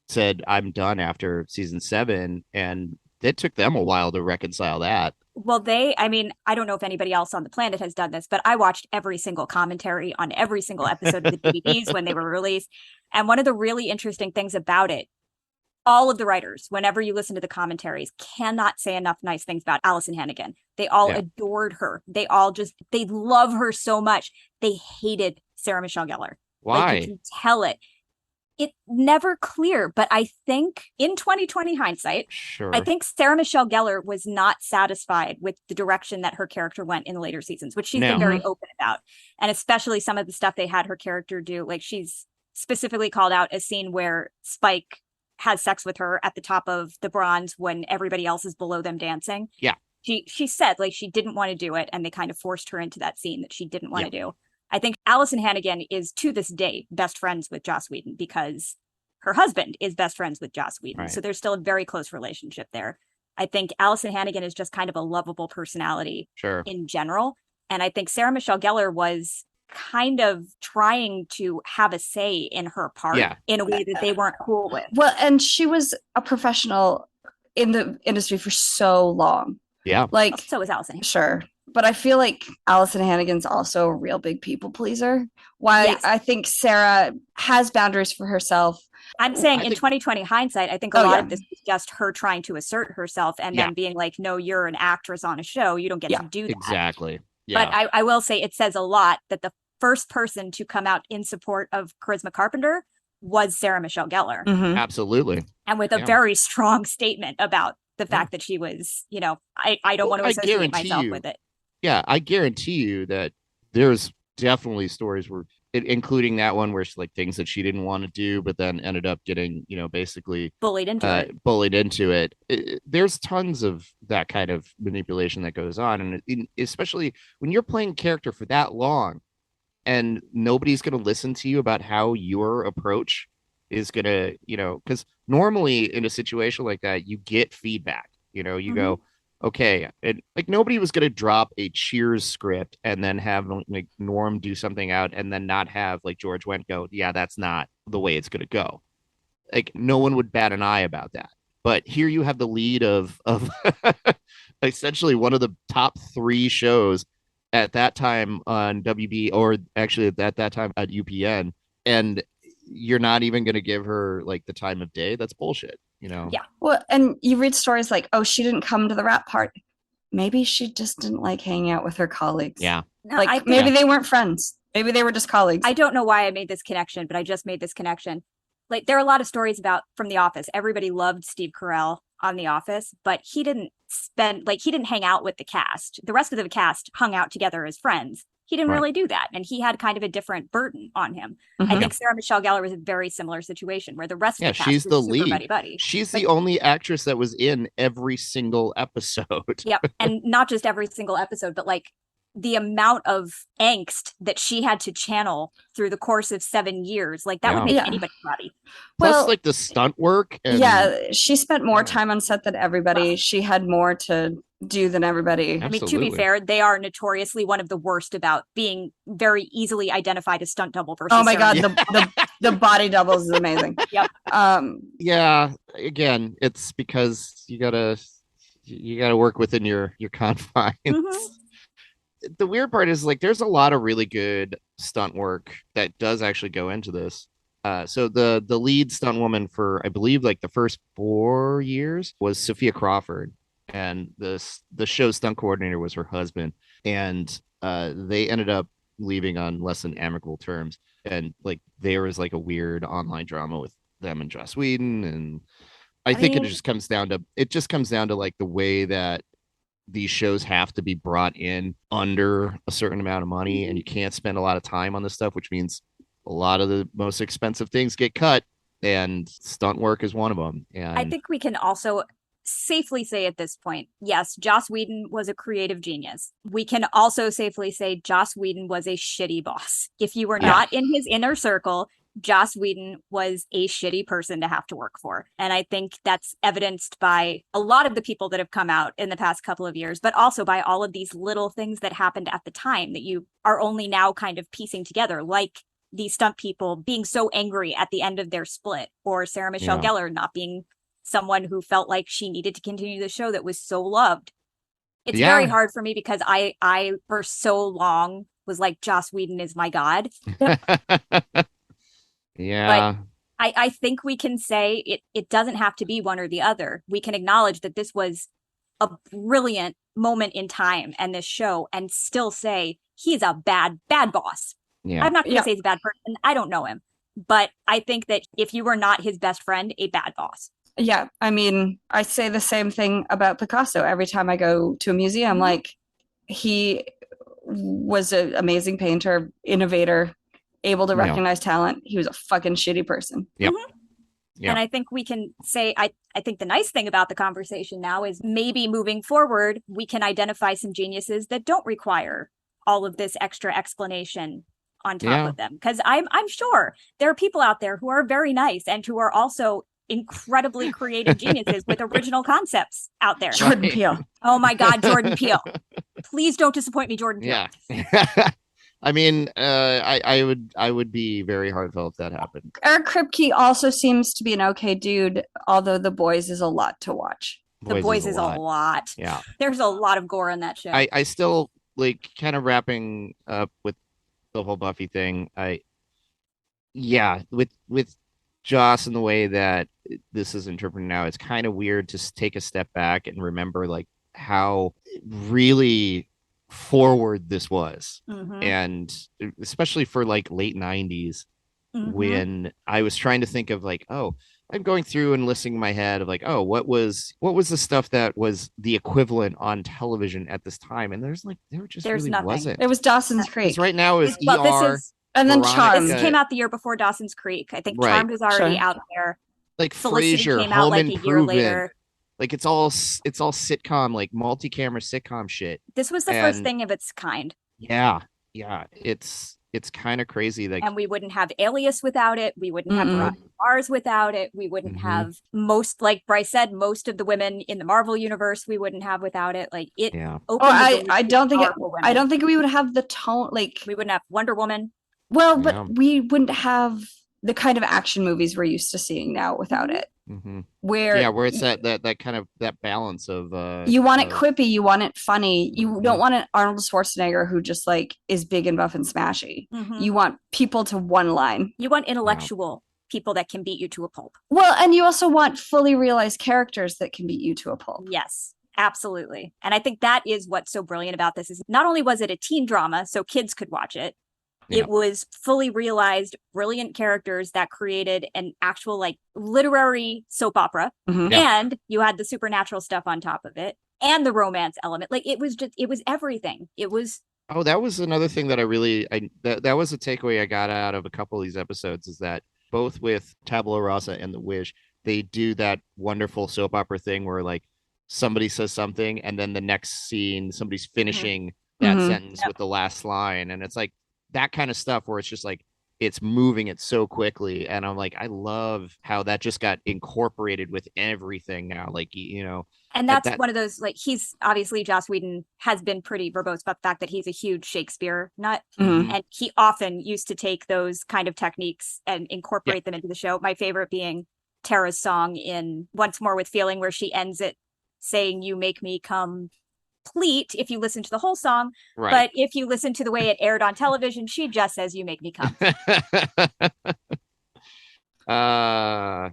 said, "I'm done" after season 7, and it took them a while to reconcile that. Well, I don't know if anybody else on the planet has done this, but I watched every single commentary on every single episode of the DVDs when they were released. And one of the really interesting things about it, all of the writers, whenever you listen to the commentaries, cannot say enough nice things about Alyson Hannigan. They all adored her. They love her so much. They hated Sarah Michelle Gellar. Why? Like, you can tell it. It's never clear, but I think in 2020 hindsight, I think Sarah Michelle Gellar was not satisfied with the direction that her character went in the later seasons, which she's been very open about. And especially some of the stuff they had her character do. Like, she's specifically called out a scene where Spike has sex with her at the top of the bronze when everybody else is below them dancing. Yeah. She said like she didn't want to do it, and they kind of forced her into that scene that she didn't want to do. I think Alyson Hannigan is, to this day, best friends with Joss Whedon because her husband is best friends with Joss Whedon. Right. So there's still a very close relationship there. I think Alyson Hannigan is just kind of a lovable personality in general. And I think Sarah Michelle Gellar was kind of trying to have a say in her part in a way that they weren't cool with. Well, and she was a professional in the industry for so long. Yeah. Like, so was Alyson. Sure. But I feel like Alyson Hannigan's also a real big people pleaser. I think Sarah has boundaries for herself. I'm saying in 2020 hindsight, I think a lot of this is just her trying to assert herself and then being like, no, you're an actress on a show. You don't get to do that. Exactly. Yeah. But I will say it says a lot that the first person to come out in support of Charisma Carpenter was Sarah Michelle Gellar. Mhm. Absolutely. And with a very strong statement about the fact that she was, I don't want to associate myself with it. Yeah, I guarantee you that there's definitely stories where, including that one where she, like, things that she didn't want to do, but then ended up getting, basically Bullied into it. Bullied into it. There's tons of that kind of manipulation that goes on, and especially when you're playing a character for that long, and nobody's going to listen to you about how your approach is going to, because normally in a situation like that, you get feedback. You go, okay, and like nobody was going to drop a Cheers script and then have like Norm do something out and then not have like George Wendt go, yeah, that's not the way it's going to go. Like no one would bat an eye about that. But here you have the lead of essentially one of the top 3 shows at that time on WB, or actually at that time at UPN, and you're not even going to give her like the time of day. That's bullshit. Yeah. Well, and you read stories like, oh, she didn't come to the wrap party. Maybe she just didn't like hanging out with her colleagues. Yeah. No, like maybe they weren't friends. Maybe they were just colleagues. I don't know why I made this connection, but I just made this connection. Like there are a lot of stories about from The Office. Everybody loved Steve Carell on The Office, but he didn't hang out with the cast. The rest of the cast hung out together as friends. He didn't really do that. And he had kind of a different burden on him. I think Sarah Michelle Gellar was a very similar situation where the rest of the cast she's was the super lead. buddy-buddy. She's the only actress that was in every single episode. Yep. And not just every single episode, but like the amount of angst that she had to channel through the course of 7 years, like that would make anybody crabby. Plus, like the stunt work. And... she spent more time on set than everybody. She had more to do than everybody. I mean, to be fair, they are notoriously one of the worst about being very easily identified as stunt double versus. Oh my god, the body doubles is amazing. Yep. Yeah. Again, it's because you gotta work within your confines. The weird part is like there's a lot of really good stunt work that does actually go into this. So the lead stunt woman for I believe like the first 4 years was Sophia Crawford, and the show's stunt coordinator was her husband, and they ended up leaving on less than amicable terms, and like there was like a weird online drama with them and Joss Whedon, and I think it just comes down to like the way that these shows have to be brought in under a certain amount of money, and you can't spend a lot of time on this stuff, which means a lot of the most expensive things get cut, and stunt work is one of them. And I think we can also safely say at this point, yes, Joss Whedon was a creative genius. We can also safely say Joss Whedon was a shitty boss. If you were not in his inner circle, Joss Whedon was a shitty person to have to work for. And I think that's evidenced by a lot of the people that have come out in the past couple of years, but also by all of these little things that happened at the time that you are only now kind of piecing together, like these stunt people being so angry at the end of their split, or Sarah Michelle Gellar not being someone who felt like she needed to continue the show that was so loved. It's very hard for me because I for so long was like, Joss Whedon is my god. Yeah. But I think we can say it doesn't have to be one or the other. We can acknowledge that this was a brilliant moment in time and this show, and still say he's a bad boss. Yeah. I'm not going to say he's a bad person. I don't know him. But I think that if you were not his best friend, a bad boss. Yeah. I mean, I say the same thing about Picasso. Every time I go to a museum, like he was an amazing painter, innovator, able to recognize talent. He was a fucking shitty person. Yep. Yep. And I think we can say, I think the nice thing about the conversation now is maybe moving forward, we can identify some geniuses that don't require all of this extra explanation on top of them. Because I'm sure there are people out there who are very nice and who are also incredibly creative geniuses with original concepts out there. Jordan Peele. Oh my God, Jordan Peele. Please don't disappoint me, Jordan Peele. Yeah. I mean, I would be very heartfelt if that happened. Eric Kripke also seems to be an okay dude, although The Boys is a lot to watch. The Boys is a lot. Yeah. There's a lot of gore in that show. I still like kind of wrapping up with the whole Buffy thing. With Joss and the way that this is interpreted now, it's kind of weird to take a step back and remember like how really forward this was. Mhm. And especially for like late 90s, Mhm. when I was trying to think of like, oh, I'm going through and listening in my head of like, oh, what was the stuff that was the equivalent on television at this time? And there just There's really nothing. wasn't. It was Dawson's Because Creek. right now is Well, this ER, is And then Veronica- Charmed. this came out the year before Dawson's Creek. I think Right. Charmed was already Sure. out there. like Felicity Frasier, came out Home like a year Improvement. later. Like it's all sitcom, like multi-camera sitcom shit. This was the first And- thing of its kind. Yeah. It's kind of crazy. Like, And we wouldn't have Alias without it. We wouldn't have Mm-mm. Veronica Mars without it. We wouldn't Mhm. have most, like Bryce said, most of the women in the Marvel universe we wouldn't have without it. Like it yeah. opened the doors I to don't think powerful women. I don't think we would have the tone like We wouldn't have Wonder Woman. well, Yeah. but we wouldn't have the kind of action movies we're used to seeing now without it. Mm-hmm. Where Where it's that kind of that balance of you want it of- quippy, you want it funny. You Mhm. don't want an Arnold Schwarzenegger who just like is big and buff and smashy. Mhm. You want people to one line. You want intellectual people that can beat you to a pulp. Well, and you also want fully realized characters that can beat you to a pulp. Yes, absolutely. And I think that is what's so brilliant about this is not only was it a teen drama, so kids could watch it, Yeah. it was fully realized, brilliant characters that created an actual like literary soap opera. Mhm. Yeah. And you had the supernatural stuff on top of it and the romance element. Like it was everything. It was Oh, that was another thing that that was a takeaway I got out of a couple of these episodes is that both with Tabula Rasa and The Wish, they do that wonderful soap opera thing where like somebody says something and then the next scene somebody's finishing that Mhm. sentence with the last line, and it's like that kind of stuff where it's just like it's moving it so quickly, and I'm like, I love how that just got incorporated with everything now, like and That- that's that- one of those like he's obviously Joss Whedon has been pretty verbose about the fact that he's a huge Shakespeare nut. Mhm. And he often used to take those kind of techniques and incorporate them into the show. My favorite being Tara's song in Once More with Feeling, where she ends it saying, "You make me complete," if you listen to the whole song. right. But if you listen to the way it aired on television, she just says, "You make me come."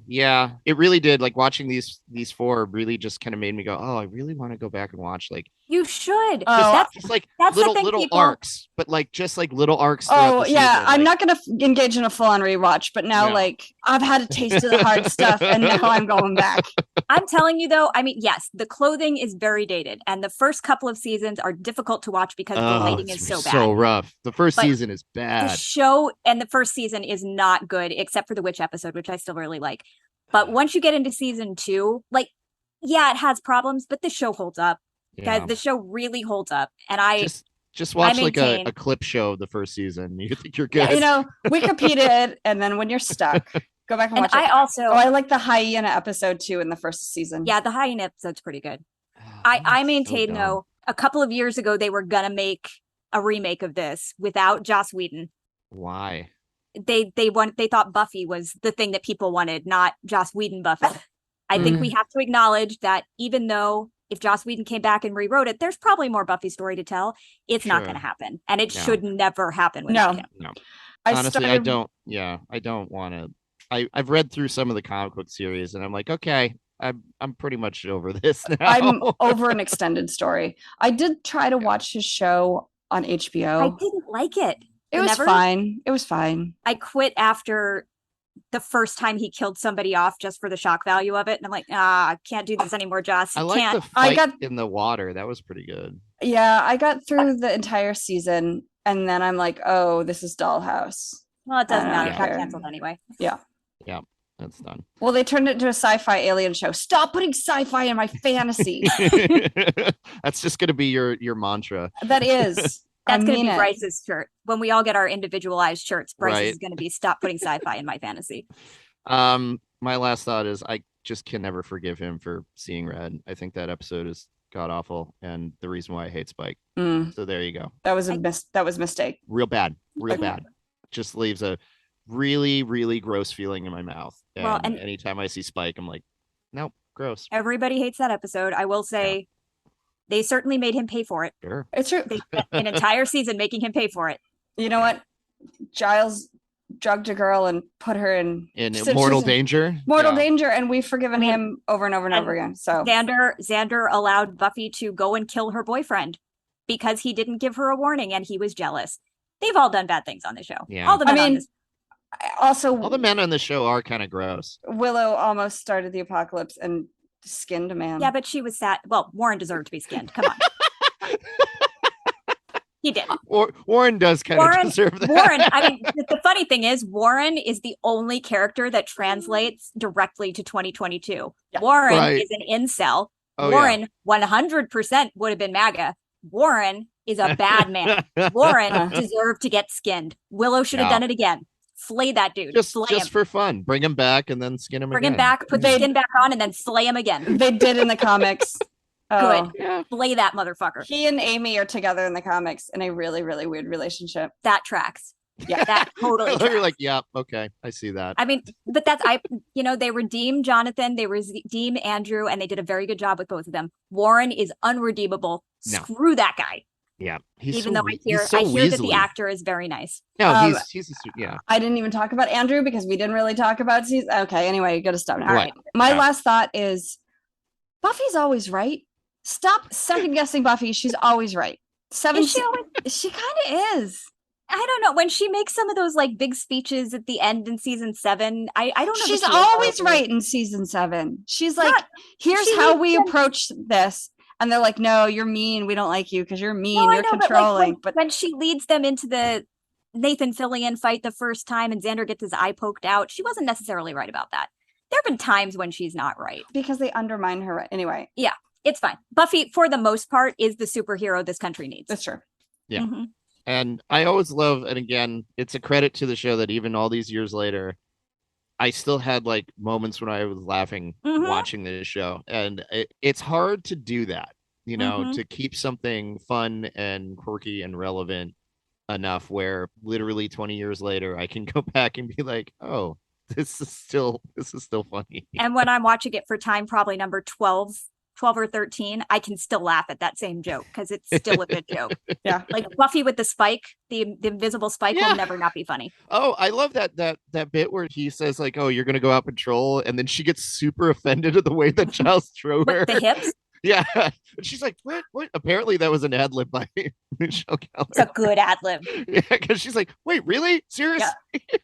Yeah, it really did. Like watching these four really just kind of made me go, oh, I really want to go back and watch like You should. Oh, That's just like that's the little thing, little people- arcs, but like just like little arcs. throughout Oh the yeah, season, I'm like- not gonna engage in a full-on rewatch, but now No. like I've had a taste of the hard stuff, and now I'm going back. I'm telling you though, I mean, yes, the clothing is very dated, and the first couple of seasons are difficult to watch because the Oh, lighting it's is so bad. so rough. The first But season is The bad. show and the first season is not good, except for the witch episode, which I still really like. But once you get into season 2, like, yeah, it has problems, but the show holds up. Yeah. Guys, the show really holds up. And I Just watch like maintain- a clip show of the first season. You think you're Yeah, good. you know, Wikipedia it, and then when you're stuck, go back and and watch I it. also Oh, I like the hyena episode too in the first season. yeah, the hyena episode's pretty good. Oh, I that's so maintain dumb. though, a couple of years ago they were gonna make a remake of this without Joss Whedon. Why? They thought Buffy was the thing that people wanted, not Joss Whedon Buffy. I think we have to acknowledge that even though if Joss Whedon came back and rewrote it, there's probably more Buffy story to tell. It's not Sure. going to happen, and it No. should never happen without No. him. No. I Honestly, started, I don't want to. I've read through some of the comic book series, and I'm like, okay, I'm pretty much over this now. I'm over an extended story. I did try to watch his show on HBO. I didn't like it. It was Never? fine. It was fine. I quit after the first time he killed somebody off just for the shock value of it, and I'm like, I can't do this anymore, Joss. I You like can't. the fight got- in the water. That was pretty good. Yeah, I got through the entire season, and then I'm like, oh, this is Dollhouse. Well, it doesn't I matter. don't It got care. canceled anyway. That's done. Well, they turned it into a sci-fi alien show. Stop putting sci-fi in my fantasy. That's just gonna be your mantra. That is. That's going to mean be it. Bryce's shirt. When we all get our individualized shirts, Bryce Right. is going to be stop putting sci-fi in my fantasy. My last thought is I just can never forgive him for seeing red. I think that episode is god awful, and the reason why I hate Spike. Mm, So there you go. that was a mistake. Real bad. Real Okay. bad. Just leaves a really, really gross feeling in my mouth. And, Well, and- anytime I see Spike, I'm like, nope, gross. Everybody hates that episode. I will say they certainly made him pay for it. Sure. It's true. They spent an entire season making him pay for it. You know what? Giles drugged a girl and put her in In so mortal she's in danger. mortal Yeah. danger, and we've forgiven I mean, him over and over and and over again. So Xander allowed Buffy to go and kill her boyfriend because he didn't give her a warning and he was jealous. They've all done bad things on the show. Yeah. All the men on this. Also, all the men on the show are kind of gross. Willow almost started the apocalypse and skinned a man. Yeah, but she was sad. Well, Warren deserved to be skinned. Come on. He did. Warren does kind of deserve that. Warren, I mean, the funny thing is, Warren is the only character that translates directly to 2022. Yeah. Warren is an incel. Warren 100% would have been MAGA. Warren is a bad man. Warren deserved to get skinned. Willow should have done it again. Flay that dude. Just him for fun. Bring him back and then skin him again. Bring him back, put the skin back on, and then slay him again. They did in the comics. Good. Yeah. Slay that motherfucker. He and Amy are together in the comics in a really, really weird relationship. That tracks. Yeah, that totally tracks. You're like, yeah, okay, I see that. I mean, but they redeemed Jonathan, they redeemed Andrew, and they did a very good job with both of them. Warren is unredeemable. No. Screw that guy. Yeah, even though I hear that the actor is very nice. No, he's I didn't even talk about Andrew because we didn't really talk about season. Okay, anyway, you got to stop now. All right. My last thought is Buffy's always right. Stop second guessing Buffy. She's always right. She kind of is. I don't know. When she makes some of those like big speeches at the end in season 7, I don't know. She's always right in season 7. She's like, here's how we approach this. And they're like, no, you're mean. We don't like you because you're mean. You're controlling. But when she leads them into the Nathan Fillion fight the first time and Xander gets his eye poked out, she wasn't necessarily right about that. There have been times when she's not right. Because they undermine her. Anyway. Yeah, it's fine. Buffy, for the most part, is the superhero this country needs. That's true. Yeah. Mm-hmm. And I always love, and again, it's a credit to the show that even all these years later, I still had like moments when I was laughing watching this show. And it's hard to do that, you know, to keep something fun and quirky and relevant enough where literally 20 years later, I can go back and be like, oh, this is still funny. And when I'm watching it for time, probably number 12 or 13, I can still laugh at that same joke because it's still a good joke. Yeah. Like Buffy with the spike, the invisible spike will never not be funny. Oh, I love that bit where he says like, oh, you're going to go out patrol. And then she gets super offended at the way that Giles threw her. With the hips? Yeah. And she's like, what? Apparently that was an ad lib by Michelle Gellar. It's a good ad lib. Yeah, because she's like, wait, really? Seriously? Yeah.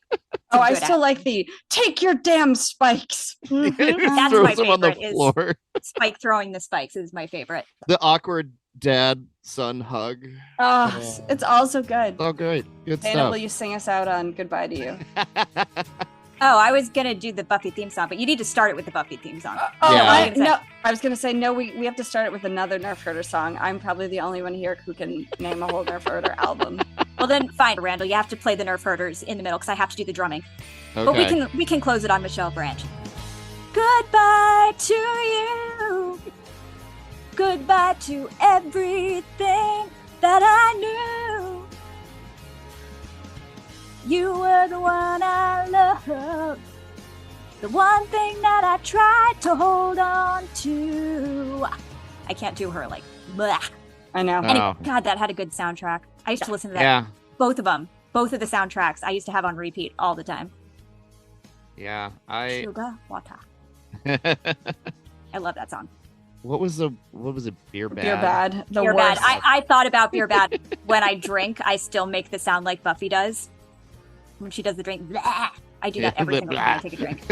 Oh, I still like the take your damn spikes. That's my favorite. On the floor. Spike throwing the spikes is my favorite. The awkward dad-son hug. Oh, it's also good. Oh, good. Good Dayna, stuff. will you sing us out on Goodbye to You? Oh, I was going to do the Buffy theme song, but you need to start it with the Buffy theme song. I was going to say, no, we have to start it with another Nerf Herder song. I'm probably the only one here who can name a whole Nerf Herder album. Well, then fine, Randall. You have to play the Nerf Herders in the middle because I have to do the drumming. Okay. But we can close it on Michelle Branch. Goodbye to you. Goodbye to everything that I knew. You were the one I loved. The one thing that I tried to hold on to. I can't do her like, blah. I know. God, that had a good soundtrack. I used to listen to that. Yeah. Both of them. Both of the soundtracks I used to have on repeat all the time. Yeah. Sugar water. I love that song. What was it? Beer Bad? Beer Bad. Beer Bad. I thought about Beer Bad. When I drink, I still make the sound like Buffy does. When she does the drink, blah. I do that every single time I take a drink.